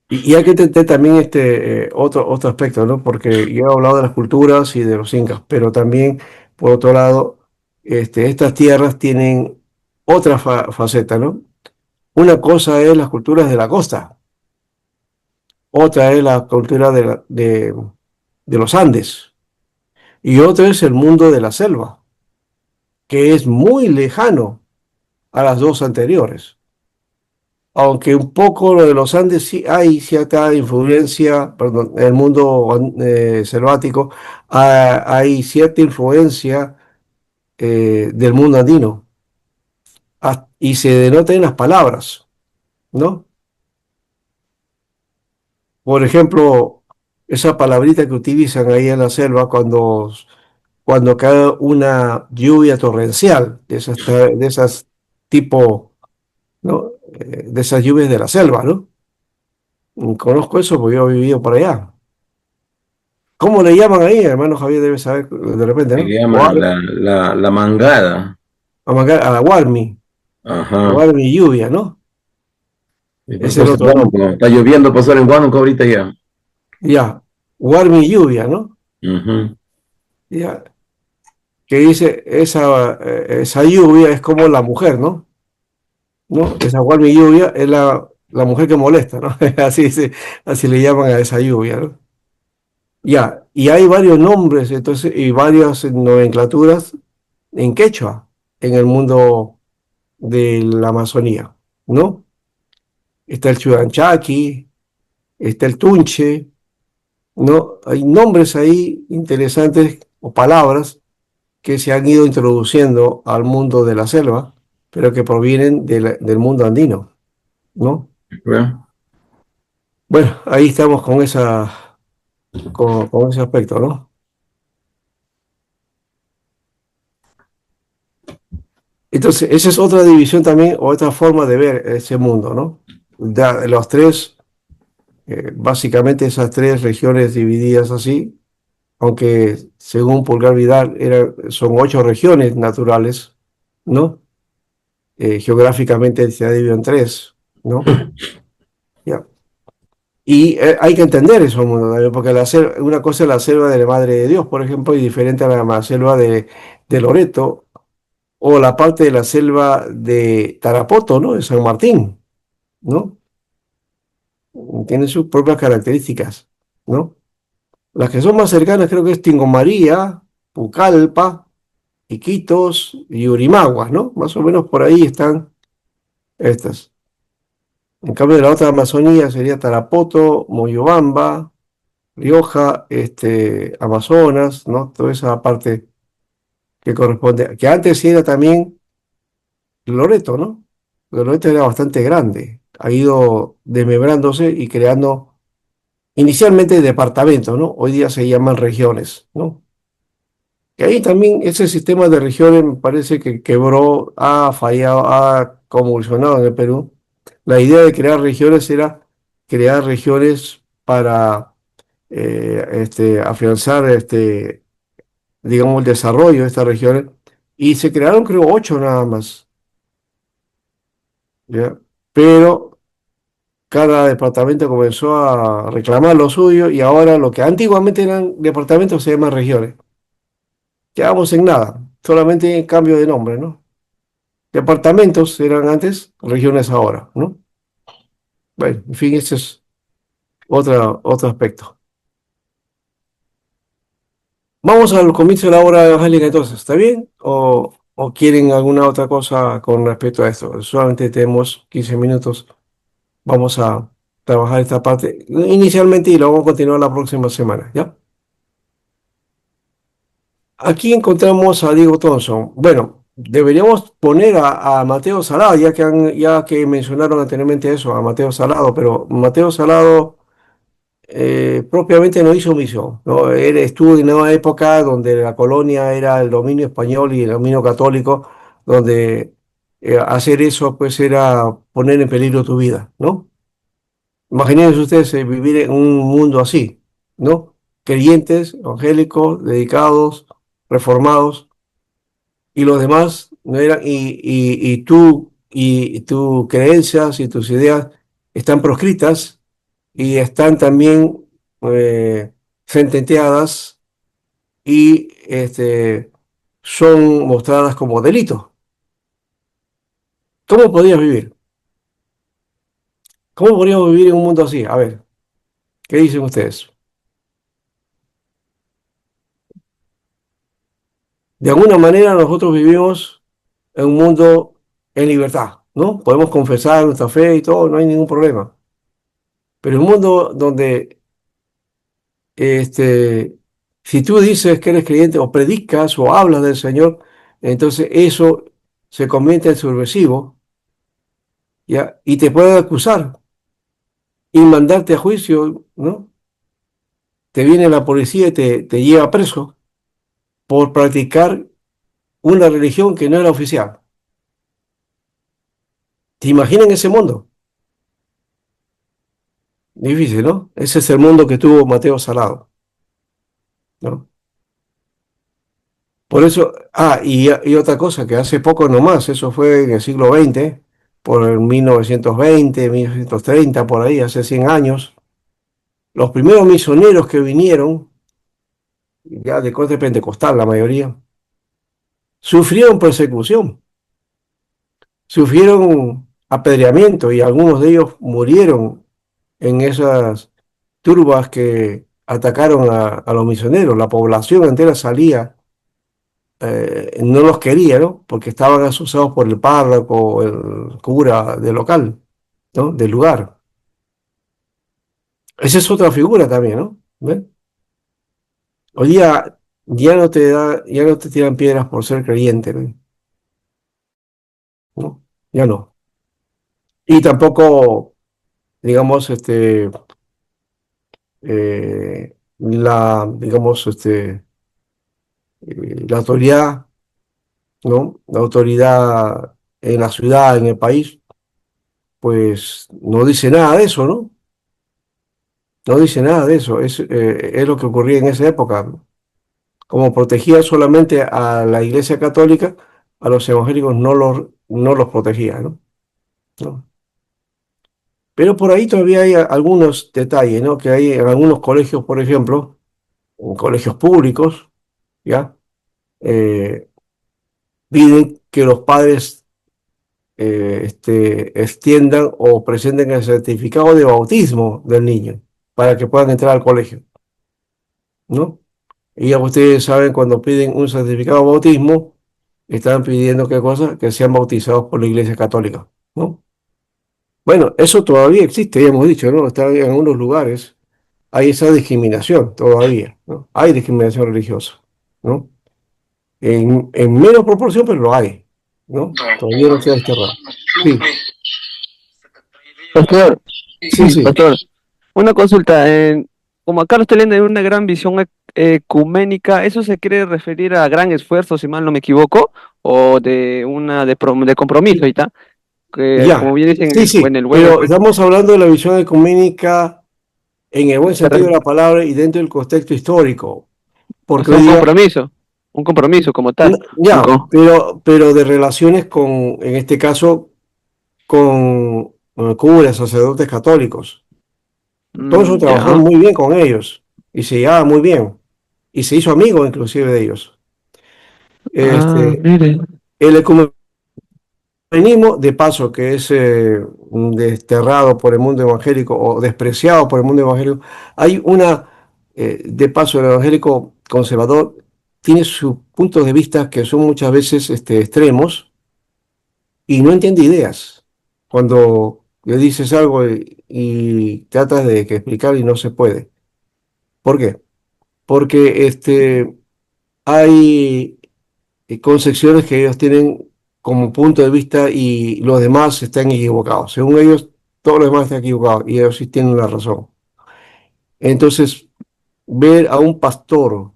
Y hay que entender también otro aspecto, ¿no? Porque yo he hablado de las culturas y de los incas, pero también, por otro lado, estas tierras tienen otra faceta, ¿no? Una cosa es las culturas de la costa, otra es la cultura de los Andes, y otro es el mundo de la selva, que es muy lejano a las dos anteriores. Aunque un poco lo de los Andes sí hay cierta influencia, perdón, en el mundo selvático, hay cierta influencia del mundo andino, y se denota en las palabras, ¿no? Por ejemplo, esa palabrita que utilizan ahí en la selva cuando cae una lluvia torrencial, de esas tipo, ¿no? De esas lluvias de la selva, ¿no? Conozco eso porque yo he vivido por allá. ¿Cómo le llaman ahí? Hermano Javier debe saber de repente, Se ¿no? llama la mangada. A la Ajá. Warmi lluvia, ¿no? Y Es el pues en otro Huánuco, nombre. está lloviendo, pasar en Huánuco ahorita ya. Ya, Warmi lluvia, ¿no? Ujú. Ya, que dice, esa lluvia es como la mujer, ¿no? ¿No? Esa Warmi lluvia es la mujer que molesta, ¿no? Así le llaman a esa lluvia, ¿no? Ya, y hay varios nombres, entonces, y varias nomenclaturas en quechua en el mundo de la Amazonía, ¿no? Está el Churanchaki, está el Tunche, ¿no? Hay nombres ahí interesantes o palabras que se han ido introduciendo al mundo de la selva, pero que provienen del mundo andino, ¿no? ¿Verdad? Bueno, ahí estamos con ese aspecto, ¿no? Entonces, esa es otra división también, o otra forma de ver ese mundo, ¿no? Los tres, básicamente esas tres regiones divididas así, aunque según Pulgar Vidal son 8 regiones naturales, ¿no? Geográficamente se ha dividido en tres, ¿no? Ya. Y hay que entender eso, mundo también, porque una cosa es la selva de la Madre de Dios, por ejemplo, y diferente a la selva de Loreto, o la parte de la selva de Tarapoto, ¿no? De San Martín, ¿no? Tiene sus propias características, ¿no? Las que son más cercanas creo que es Tingomaría, Pucallpa, Iquitos y Urimaguas, ¿no? Más o menos por ahí están estas. En cambio, de la otra Amazonía sería Tarapoto, Moyobamba, Rioja, Amazonas, ¿no? Toda esa parte que corresponde, que antes sí era también Loreto, ¿no? Loreto era bastante grande, ha ido desmembrándose y creando inicialmente departamentos, ¿no? Hoy día se llaman regiones, ¿no? Que ahí también ese sistema de regiones me parece que quebró, ha fallado, ha convulsionado en el Perú. La idea de crear regiones era crear regiones para afianzar, digamos, el desarrollo de estas regiones. Y se crearon, creo, 8 nada más, ¿ya? Pero cada departamento comenzó a reclamar lo suyo y ahora lo que antiguamente eran departamentos se llaman regiones. Quedamos en nada, solamente en cambio de nombre, ¿no? Departamentos eran antes, regiones ahora, ¿no? Bueno, en fin, ese es otro aspecto. Vamos al comienzo de la obra evangélica entonces, ¿está bien? ¿O quieren alguna otra cosa con respecto a esto? Solamente tenemos 15 minutos. Vamos a trabajar esta parte inicialmente y lo vamos a continuar la próxima semana, ¿ya? Aquí encontramos a Diego Thompson. Bueno, deberíamos poner a Mateo Salado, ya que mencionaron anteriormente eso, a Mateo Salado, pero Mateo Salado propiamente no hizo misión, ¿no? Él estuvo en una época donde la colonia era el dominio español y el dominio católico, donde hacer eso pues era poner en peligro tu vida, ¿no? Imagínense ustedes vivir en un mundo así, ¿no? Creyentes, evangélicos, dedicados, reformados, y los demás no eran, y tú, y tus creencias y tus ideas están proscritas y están también sentenciadas y son mostradas como delitos. ¿Cómo podrías vivir? ¿Cómo podríamos vivir en un mundo así? A ver, ¿qué dicen ustedes? De alguna manera nosotros vivimos en un mundo en libertad, ¿no? Podemos confesar nuestra fe y todo, no hay ningún problema. Pero un mundo donde este, si tú dices que eres creyente o predicas o hablas del Señor, entonces eso se convierte en subversivo, ¿ya? Y te puede acusar y mandarte a juicio, ¿no? Te viene la policía y te lleva preso por practicar una religión que no era oficial. ¿Te imaginas ese mundo? Difícil, ¿no? Ese es el mundo que tuvo Mateo Salado, ¿no? Por eso, y otra cosa, que hace poco nomás, eso fue en el siglo XX, por el 1920, 1930, por ahí, hace 100 años, los primeros misioneros que vinieron, ya de corte pentecostal la mayoría, sufrieron persecución, sufrieron apedreamiento y algunos de ellos murieron en esas turbas que atacaron a los misioneros. La población entera salía, no los quería, ¿no? Porque estaban asusados por el párroco o el cura del local, ¿no? Del lugar. Esa es otra figura también, ¿no? ¿Ves? Hoy día ya no te tiran piedras por ser creyente, ¿no? Ya no. Y tampoco, digamos, la autoridad, ¿no? La autoridad en la ciudad, en el país, pues no dice nada de eso, ¿no? No dice nada de eso. Es lo que ocurría en esa época. Como protegía solamente a la Iglesia Católica, a los evangélicos no los protegía, ¿no? ¿No? Pero por ahí todavía hay algunos detalles, ¿no? Que hay en algunos colegios, por ejemplo, en colegios públicos, ¿ya? Eh, Piden que los padres extiendan o presenten el certificado de bautismo del niño para que puedan entrar al colegio, ¿no? Y ya ustedes saben, cuando piden un certificado de bautismo, están pidiendo qué cosa, que sean bautizados por la Iglesia Católica, ¿no? Bueno, eso todavía existe, ya hemos dicho, ¿no? Está en algunos lugares, hay esa discriminación todavía, ¿no? Hay discriminación religiosa, ¿no? En menos proporción, pero lo hay, ¿no? Todavía no se ha desterrado. Sí, Pastor, sí, sí, pastor, una consulta. Como acá lo estoy leyendo en una gran visión ecuménica, ¿eso se quiere referir a gran esfuerzo, si mal no me equivoco, o de compromiso, y tal? Que como ya, bien dicen, sí, en sí, el buen pero espíritu, estamos hablando de la visión ecuménica en el buen se sentido de re- la palabra y dentro del contexto histórico, o porque sea, hoy día, un compromiso como tal. Un ya, co- pero de relaciones con, en este caso, con curas, sacerdotes católicos. Todos trabajó ya. muy bien con ellos y se llevaba muy bien y se hizo amigo inclusive de ellos. Ah, Este, mire. el ecumenismo, de paso, que es desterrado por el mundo evangélico o despreciado por el mundo evangélico, hay de paso, el evangélico conservador tiene sus puntos de vista que son muchas veces extremos y no entiende ideas. Cuando le dices algo y tratas de que explicar y no se puede. ¿Por qué? Porque hay concepciones que ellos tienen como punto de vista y los demás están equivocados. Según ellos, todos los demás están equivocados y ellos sí tienen la razón. Entonces, ver a un pastor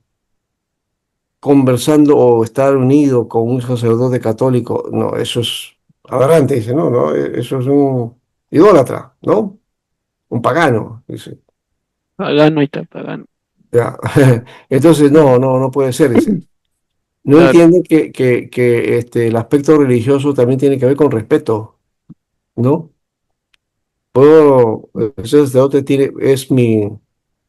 conversando o estar unido con un sacerdote católico, no, eso es aberrante, dice, no, no, eso es un idólatra, ¿no? Un pagano, dice. Pagano y tal, pagano. Ya. Entonces, no puede ser, dice. No Claro. entienden que el aspecto religioso también tiene que ver con respeto, ¿no? Ese sacerdote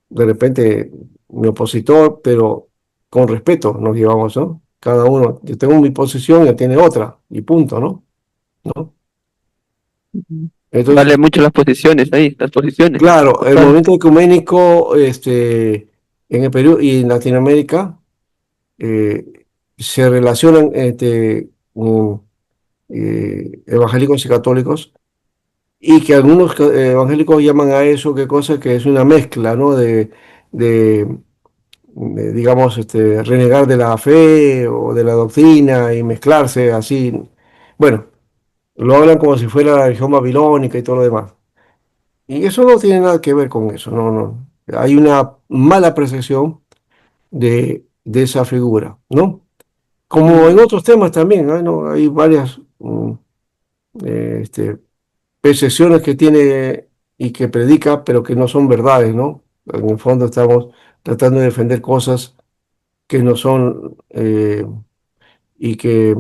de repente, mi opositor, pero con respeto nos llevamos, ¿no? Cada uno, yo tengo mi posición y él tiene otra, y punto, ¿no? ¿No? Ujú. Vale Entonces, mucho las posiciones ahí, las posiciones. claro, el Total. movimiento ecuménico, en el Perú y en Latinoamérica, eh, se relacionan evangélicos y católicos, y que algunos evangélicos llaman a eso, qué cosa, que es una mezcla, ¿no? De, digamos, renegar de la fe o de la doctrina y mezclarse así. Bueno, lo hablan como si fuera la religión babilónica y todo lo demás. Y eso no tiene nada que ver con eso, no, no. Hay una mala apreciación de esa figura, ¿no? Como en Mm, otros temas también, ¿no? Hay varias este, percepciones que tiene y que predica, pero que no son verdades, ¿no? En el fondo estamos tratando de defender cosas que no son y que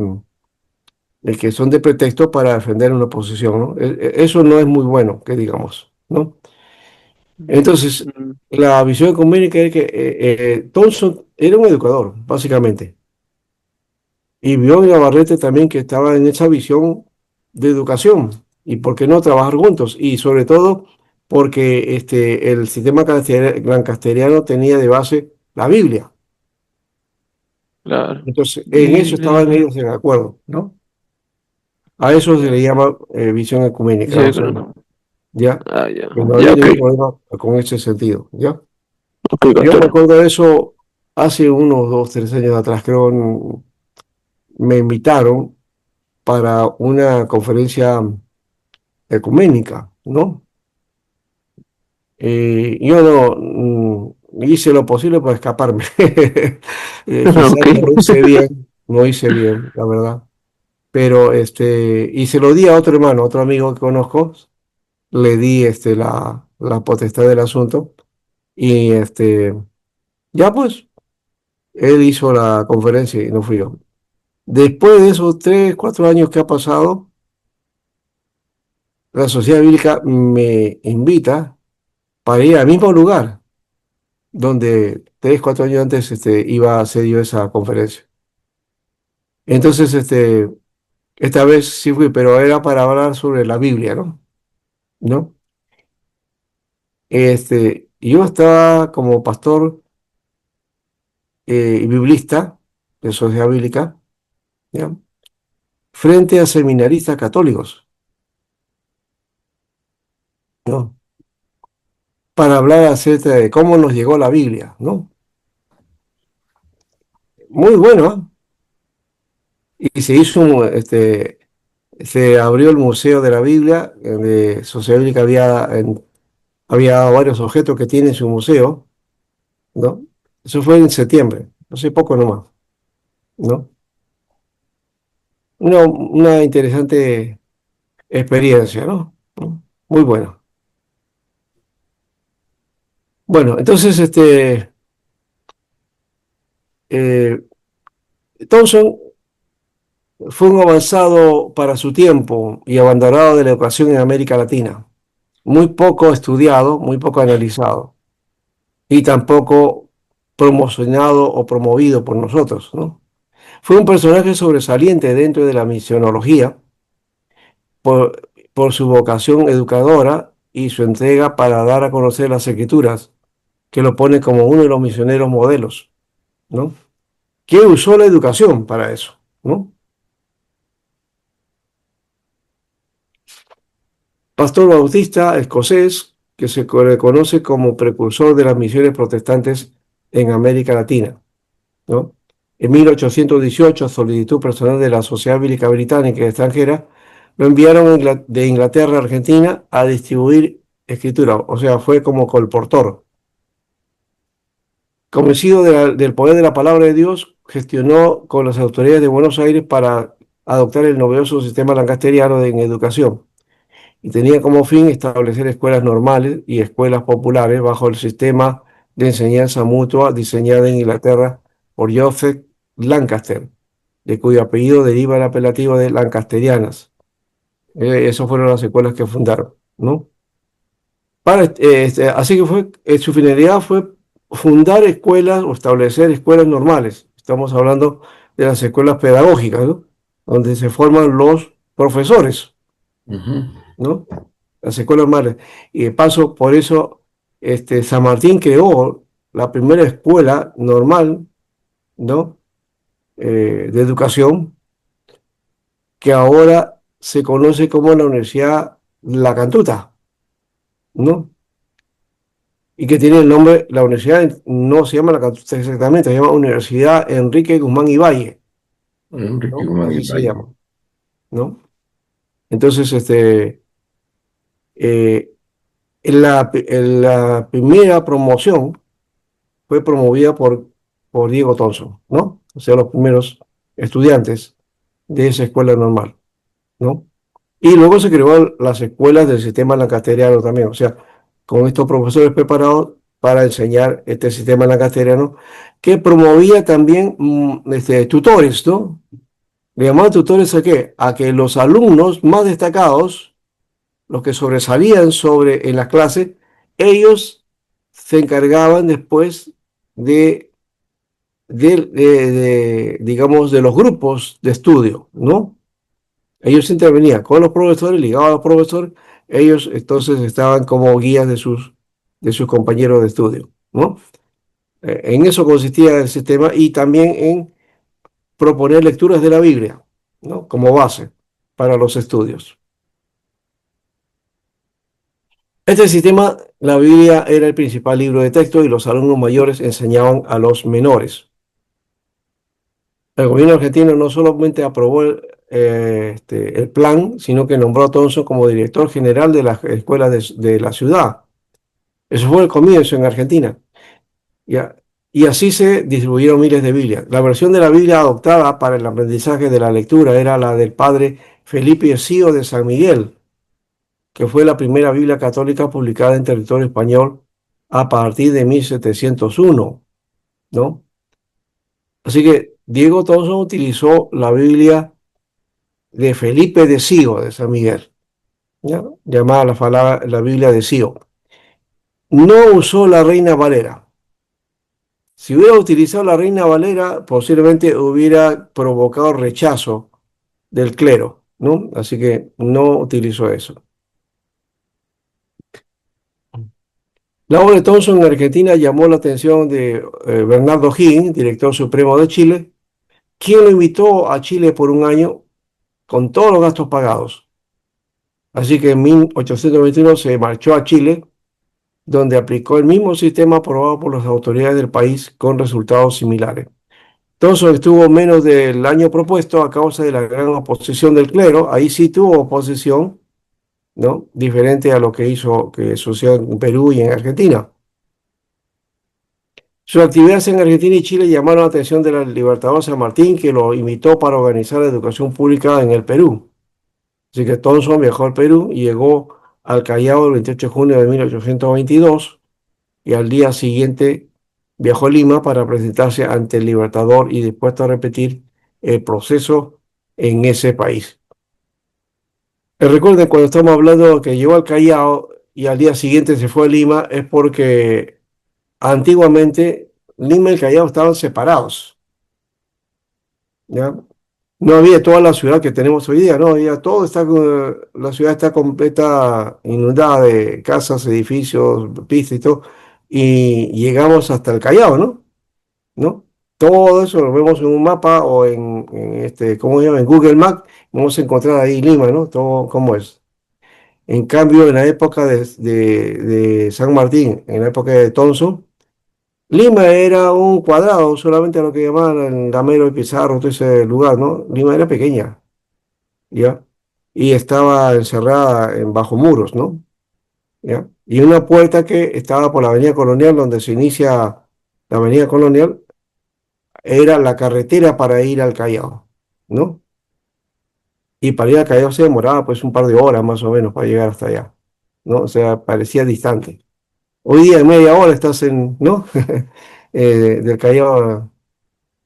son de pretexto para defender una posición, ¿no? Eso no es muy bueno, que digamos, ¿no? Entonces, mm, la visión ecuménica es que Thompson era un educador, básicamente, y vio en Navarrete también que estaba en esa visión de educación, y por qué no trabajar juntos, y sobre todo porque el sistema lancasteriano tenía de base la Biblia. claro. Entonces, en eso estaban Biblia. ellos en acuerdo, ¿no? A eso se Ya. le llama visión ecuménica, Sí, más o menos, claro. ¿ya? Ah, ya. Que no Ya, había ok. ningún problema con ese sentido, ¿ya? Ok, Yo me Pastor. acuerdo de eso hace unos 2, 3 años atrás, creo, me invitaron para una conferencia ecuménica, ¿no? Yo no hice lo posible para escaparme. Ok. Quizás no hice bien, la verdad. Pero y se lo di a otro hermano, otro amigo que conozco, le di la potestad del asunto y ya pues, él hizo la conferencia y no fui yo. Después de esos 3, 4 años que ha pasado, la Sociedad Bíblica me invita para ir al mismo lugar donde 3, 4 años antes iba a hacer yo esa conferencia. Entonces, esta vez sí fui, pero era para hablar sobre la Biblia, ¿no? ¿No? Yo estaba como pastor y biblista de Sociedad Bíblica, ¿ya? Frente a seminaristas católicos, ¿no? Para hablar acerca de cómo nos llegó la Biblia, ¿no? Muy bueno, ¿ah? Y se abrió el Museo de la Biblia, de Sociedad Bíblica había varios objetos que tiene en su museo, ¿no? Eso fue en septiembre, hace poco nomás, ¿no? Una interesante experiencia, ¿no? ¿No? Muy buena. Bueno, entonces, eh, Thompson fue un avanzado para su tiempo y abanderado de la educación en América Latina. Muy poco estudiado, muy poco analizado y tampoco promocionado o promovido por nosotros, ¿no? Fue un personaje sobresaliente dentro de la misionología por su vocación educadora y su entrega para dar a conocer las escrituras, que lo pone como uno de los misioneros modelos, ¿no? Que usó la educación para eso, ¿no? Pastor bautista escocés que se reconoce como precursor de las misiones protestantes en América Latina, ¿no? En 1818, a solicitud personal de la Sociedad Bíblica Británica y extranjera, lo enviaron de Inglaterra a Argentina a distribuir escritura, o sea, fue como colportor. Convencido del poder de la palabra de Dios, gestionó con las autoridades de Buenos Aires para adoptar el novedoso sistema lancasteriano en educación y tenía como fin establecer escuelas normales y escuelas populares bajo el sistema de enseñanza mutua diseñado en Inglaterra por Joseph Lancaster, de cuyo apellido deriva el apelativo de Lancasterianas. Esas fueron las escuelas que fundaron, ¿no? Así que su finalidad fue fundar escuelas o establecer escuelas normales. Estamos hablando de las escuelas pedagógicas, ¿no? Donde se forman los profesores, Ujú. ¿no? Las escuelas normales. Y de paso, por eso, San Martín creó la primera escuela normal, ¿no? de Educación, que ahora se conoce como la Universidad La Cantuta, ¿no? Y que tiene el nombre, la universidad no se llama La Cantuta exactamente, se llama Universidad Enrique Guzmán y Valle, Enrique ¿no? Guzmán y Así se Valle. llama, ¿no? Entonces, eh, en la primera promoción fue promovida por Diego Thompson, ¿no? O sea, los primeros estudiantes de esa escuela normal, ¿no? Y luego se creó las escuelas del sistema lancasteriano también, o sea, con estos profesores preparados para enseñar este sistema lancasteriano que promovía también tutores, ¿no? Le llamaban tutores a qué? A que los alumnos más destacados, los que sobresalían en las clases, ellos se encargaban después de, digamos, de los grupos de estudio, ¿no? Ellos intervenían con los profesores, ligados a los profesores, ellos entonces estaban como guías de sus compañeros de estudio, ¿no? En eso consistía el sistema y también en proponer lecturas de la Biblia, ¿no? Como base para los estudios. Este sistema, la Biblia era el principal libro de texto y los alumnos mayores enseñaban a los menores. El gobierno argentino no solamente aprobó el plan, sino que nombró a Thompson como director general de las escuelas de la ciudad. Eso fue el comienzo en Argentina. Ya. Y así se distribuyeron miles de Biblias. La versión de la Biblia adoptada para el aprendizaje de la lectura era la del padre Felipe Sío de San Miguel, que fue la primera Biblia católica publicada en territorio español a partir de 1701, ¿no? Así que Diego Thompson utilizó la Biblia de Felipe de Sío de San Miguel, ¿ya? Llamada la Biblia de Sío. No usó la Reina Valera. Si hubiera utilizado la Reina Valera, posiblemente hubiera provocado rechazo del clero, ¿no? Así que no utilizó eso. La obra de Thompson en Argentina llamó la atención de Bernardo Higgins, director supremo de Chile, quien lo invitó a Chile por un año con todos los gastos pagados. Así que en 1821 se marchó a Chile, donde aplicó el mismo sistema aprobado por las autoridades del país con resultados similares. Thompson estuvo menos del año propuesto a causa de la gran oposición del clero. Ahí sí tuvo oposición, ¿no? Diferente a lo que sucedió en Perú y en Argentina. Sus actividades en Argentina y Chile llamaron la atención del Libertador San Martín, que lo invitó para organizar la educación pública en el Perú. Así que Thompson viajó al Perú y llegó al Callao el 28 de junio de 1822 y al día siguiente viajó a Lima para presentarse ante el Libertador y dispuesto a repetir el proceso en ese país. Recuerden, cuando estamos hablando que llegó al Callao y al día siguiente se fue a Lima, es porque antiguamente Lima y el Callao estaban separados, ¿ya? No había toda la ciudad que tenemos hoy día, no había todo, la ciudad está completa, inundada de casas, edificios, pistas y todo, y llegamos hasta el Callao, ¿no? ¿No? Todo eso lo vemos en un mapa o ¿cómo se llama? En Google Maps, vamos a encontrar ahí Lima, ¿no? Todo cómo es. En cambio, en la época de San Martín, en la época de Thompson, Lima era un cuadrado, solamente lo que llamaban el Gamero y Pizarro, todo ese lugar, ¿no? Lima era pequeña, ¿ya? Y estaba encerrada bajo muros, ¿no? ¿Ya? Y una puerta que estaba por la Avenida Colonial, donde se inicia la Avenida Colonial, era la carretera para ir al Callao, ¿no? Y para ir al Callao se demoraba pues un par de horas más o menos para llegar hasta allá, ¿no? O sea, parecía distante. Hoy día en media hora estás ¿no? Del Callao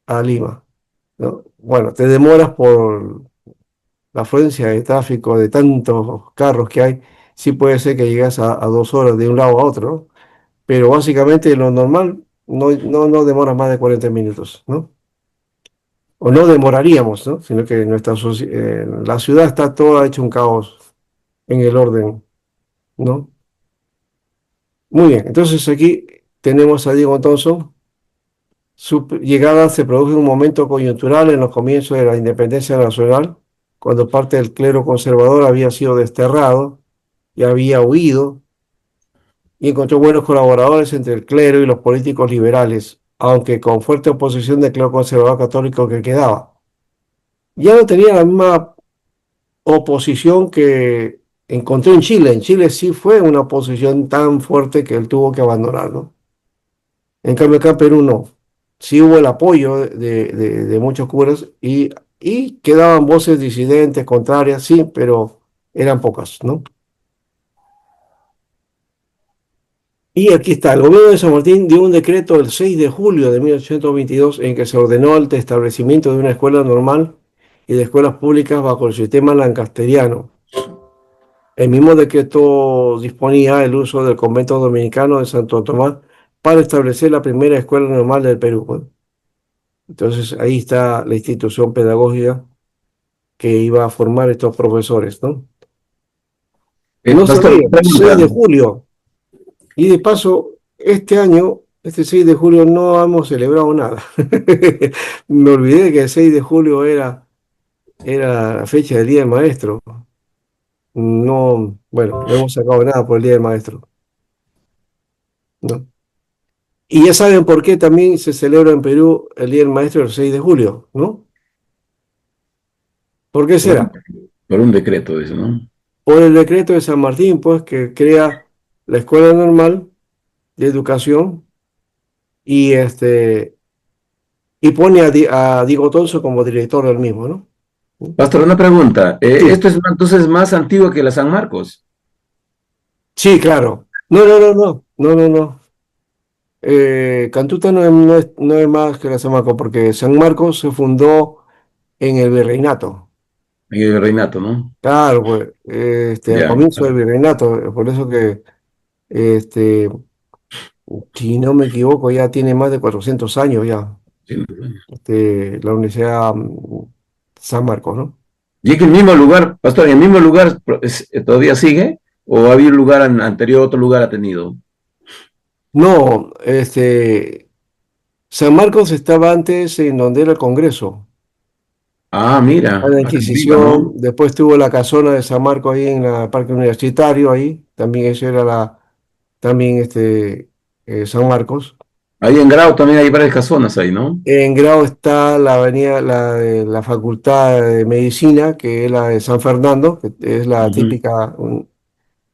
a Lima, ¿no? Bueno, te demoras por la afluencia de tráfico, de tantos carros que hay, sí puede ser que llegas a 2 horas de un lado a otro, ¿no? Pero básicamente lo normal no demora más de 40 minutos, ¿no? O no demoraríamos, ¿no? Sino que la ciudad está toda hecha un caos en el orden, ¿no? Muy bien, entonces aquí tenemos a Diego Thompson Su llegada se produjo en un momento coyuntural en los comienzos de la independencia nacional, cuando parte del clero conservador había sido desterrado y había huido, y encontró buenos colaboradores entre el clero y los políticos liberales, aunque con fuerte oposición del clero conservador católico que quedaba. Ya no tenía la misma oposición que encontró en Chile. En Chile sí fue una oposición tan fuerte que él tuvo que abandonar, ¿no? En cambio, acá en Perú no. Sí hubo el apoyo de muchos curas y quedaban voces disidentes, contrarias, sí, pero eran pocas, ¿no? Y aquí está, el gobierno de San Martín dio un decreto el 6 de julio de 1822 en que se ordenó el establecimiento de una escuela normal y de escuelas públicas bajo el sistema lancasteriano. El mismo decreto disponía el uso del convento dominicano de Santo Tomás para establecer la primera escuela normal del Perú, ¿no? Entonces ahí está la institución pedagógica que iba a formar estos profesores, ¿no? No se Pastor, olviden, 6 de pregunta. julio. Y de paso, este año, este 6 de julio, no hemos celebrado nada. Me olvidé que el 6 de julio era la fecha del Día del Maestro. No, bueno, no hemos sacado nada por el Día del Maestro, ¿no? Y ya saben por qué también se celebra en Perú el Día del Maestro el 6 de julio, ¿no? ¿Por qué Por, será? por un decreto, dice, ¿no? Por el decreto de San Martín, pues, que crea la Escuela Normal de Educación y, y pone a Diego Tonso como director del mismo, ¿no? Pastor, una pregunta. Sí, ¿Esto es entonces más antiguo que la San Marcos? sí, claro. No, no, no, no, no, no, no. Cantuta no es más que la San Marcos, porque San Marcos se fundó en el virreinato. En el Reinato, ¿no? Claro, pues, al Ya. comienzo del virreinato, por eso que, este, si no me equivoco, ya tiene más de 400 años ya, Sí. la Universidad San Marcos, ¿no? ¿Y es que el mismo lugar, pastor, en el mismo lugar todavía sigue? ¿O había un lugar anterior, otro lugar ha tenido? No, San Marcos estaba antes en donde era el Congreso, Ah, a mira, la acá arriba, Inquisición, ¿no? después tuvo la casona de San Marcos ahí en el Parque Universitario, ahí, también eso era también San Marcos. Ahí en Grau también hay varias casonas ahí, ¿no? En Grao está la avenida, la de la Facultad de Medicina, que es la de San Fernando, que es la Ujú. típica,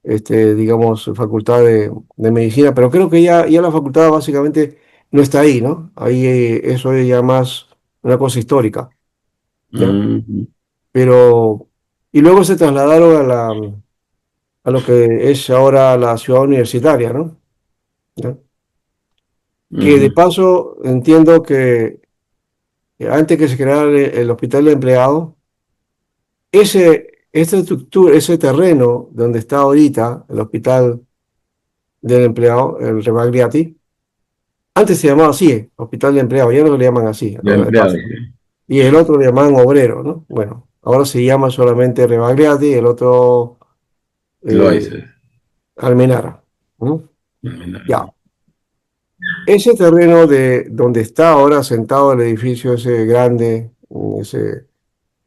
digamos, facultad de medicina, pero creo que ya la facultad básicamente no está ahí, ¿no? Ahí eso es ya más una cosa histórica, ¿ya? Ujú. Pero, y luego se trasladaron a lo que es ahora la ciudad universitaria, ¿no? ¿Ya? Que de Ujú. paso entiendo que antes que se creara el hospital de empleados, esta estructura, ese terreno donde está ahorita el hospital del empleado, el Rebagliati, antes se llamaba así, Hospital de Empleados, ya no le llaman así, De de empleados. paso. Y el otro le llamaban obrero, ¿no? Bueno, ahora se llama solamente Rebagliati, el otro Lo hay, eh, sí. Almenara, ¿no? Ya. ¿No? Ese terreno de donde está ahora sentado el edificio ese grande,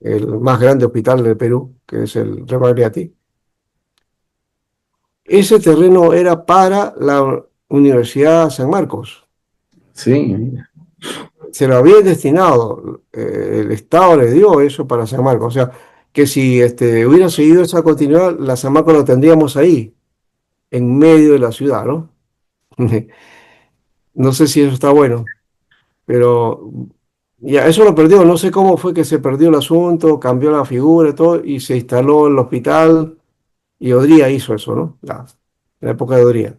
el más grande hospital del Perú, que es el Rebagliati, ese terreno era para la Universidad San Marcos. Sí, mira. Se lo había destinado, el Estado le dio eso para San Marcos. O sea, que si hubiera seguido esa continuidad, la San Marcos lo tendríamos ahí, en medio de la ciudad, ¿no? No sé si eso está bueno, pero ya eso lo perdió. No sé cómo fue que se perdió el asunto, cambió la figura y todo, y se instaló el hospital, y Odría hizo eso, ¿no? En la época de Odría.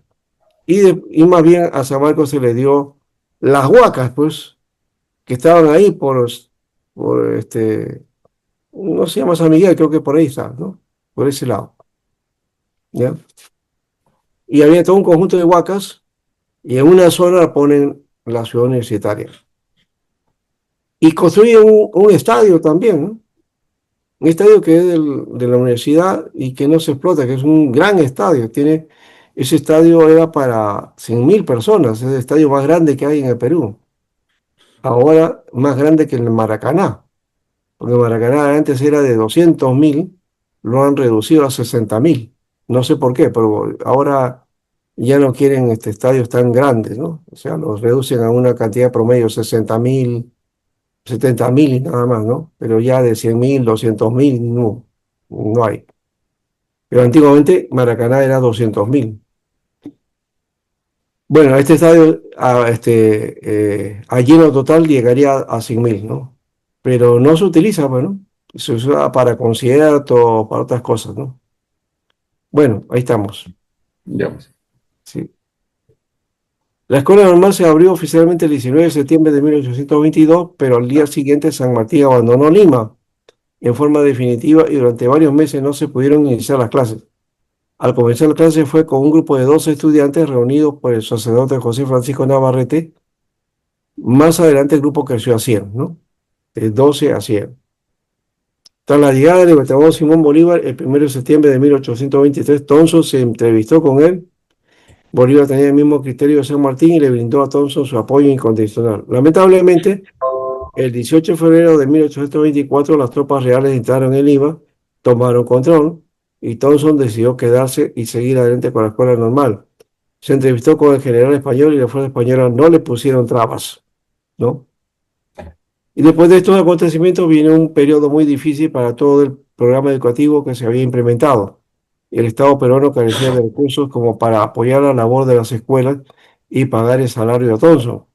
Y más bien a San Marcos se le dio las huacas, pues, que estaban ahí por no se llama San Miguel, creo que por ahí está, ¿no? Por ese lado, ¿ya? Y había todo un conjunto de huacas y en una zona la ponen la ciudad universitaria. Y construyen un estadio también, ¿no? Un estadio que es de la universidad y que no se explota, que es un gran estadio. Ese estadio era para 100.000 personas, es el estadio más grande que hay en el Perú. ahora más grande que el Maracaná, porque el Maracaná antes era de 200.000, lo han reducido a 60.000. No sé por qué, pero ahora ya no quieren estadios tan grandes, ¿no? O sea, los reducen a una cantidad promedio, 60.000, 70.000 y nada más, ¿no? Pero ya de 100.000, 200.000, no, no hay. Pero antiguamente Maracaná era 200.000. Bueno, este estadio a lleno total llegaría a 100.000, ¿no? Pero no se utiliza, bueno, se usa para conciertos, para otras cosas, ¿no? Bueno, ahí estamos. Ya, pues. Sí. La escuela normal se abrió oficialmente el 19 de septiembre de 1822, pero al día siguiente San Martín abandonó Lima en forma definitiva y durante varios meses no se pudieron iniciar las clases. Al comenzar la clase fue con un grupo de 12 estudiantes reunidos por el sacerdote José Francisco Navarrete. Más adelante el grupo creció a 100, ¿no? De 12 a 100. Tras la llegada del libertador Simón Bolívar, el 1 de septiembre de 1823, Thompson se entrevistó con él. Bolívar tenía el mismo criterio de San Martín y le brindó a Thompson su apoyo incondicional. Lamentablemente, el 18 de febrero de 1824, las tropas reales entraron en Lima, tomaron control y Thompson decidió quedarse y seguir adelante con la escuela normal. Se entrevistó con el general español y la fuerza española no le pusieron trabas, ¿no? Y después de estos acontecimientos viene un periodo muy difícil para todo el programa educativo que se había implementado. El Estado peruano carecía de recursos como para apoyar la labor de las escuelas y pagar el salario de Thompson.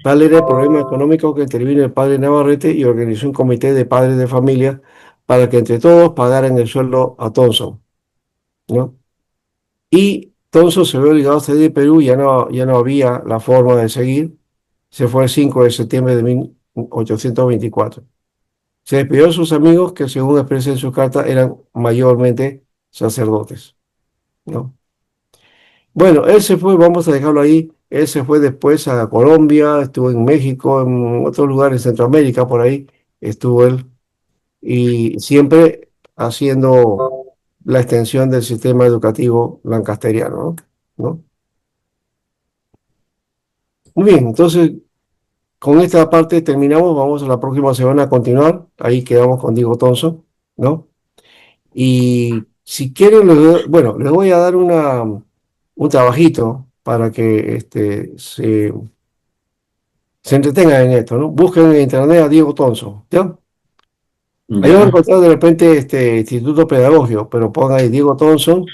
Tal era el problema económico que intervino el padre Navarrete y organizó un comité de padres de familia para que entre todos pagaran el sueldo a Thompson, ¿no? Y Thompson se vio obligado a salir de Perú, ya no había la forma de seguir. Se fue el 5 de septiembre de 1824. Se despidió de sus amigos que, según expresa en sus cartas, eran mayormente sacerdotes, ¿no? Bueno, él se fue, vamos a dejarlo ahí. Él se fue después a Colombia, estuvo en México, en otros lugares, en Centroamérica, por ahí estuvo él, y siempre haciendo la extensión del sistema educativo lancasteriano, ¿no? Muy bien, entonces con esta parte terminamos, vamos a la próxima semana a continuar, ahí quedamos con Diego Thompson, ¿no? Y si quieren, bueno, les voy a dar un trabajito para que se entretengan en esto, ¿no? Busquen en internet a Diego Thompson, ¿ya? Ahí van a Ya, encontrar de repente este Instituto Pedagógico, pero pongan ahí Diego Thompson,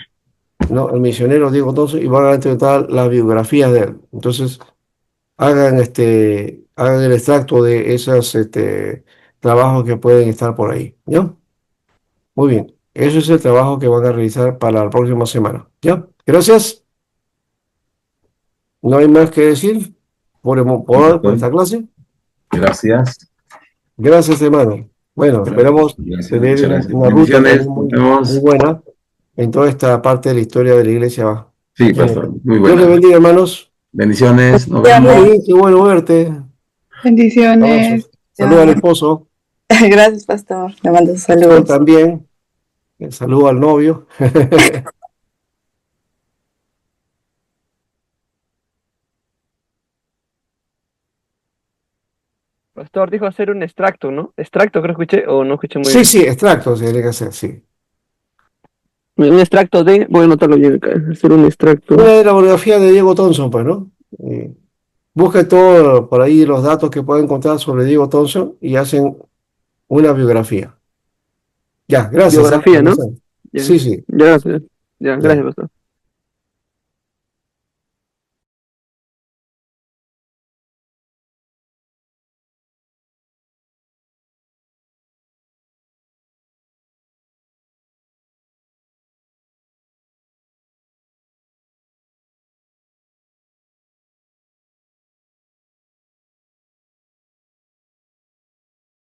¿no? El misionero Diego Thompson, y van a encontrar las biografías de él. Entonces, hagan el extracto de esos trabajos que pueden estar por ahí, ¿ya? Muy bien, ese es el trabajo que van a realizar para la próxima semana, ¿ya? Gracias. No hay más que decir por esta clase. gracias. Gracias, hermano. Bueno, esperamos Gracias, tener muchas gracias. una ruta Bendiciones, también nos muy vemos. buena en toda esta parte de la historia de la iglesia. Sí, pastor, muy Dios les buena. bendiga, hermanos. Bendiciones, nos vemos. Sí, qué bueno verte. Bendiciones. Abrazos. Saludos al esposo. Gracias, pastor. Le mando Pastor saludos. también. Saludo al novio. Pastor dijo hacer un extracto, ¿no? Extracto, creo que escuché, o no escuché muy Sí, bien. sí, extractos se tiene que hacer, sí. Un extracto de, voy a anotarlo bien acá, hacer un extracto. Una de la biografía de Diego Thompson, pues, ¿no? Busquen todo por ahí los datos que pueden encontrar sobre Diego Thompson y hacen una biografía. Ya, gracias. Biografía, ¿no? Ya, Sí, sí, ya, gracias, ya. pastor.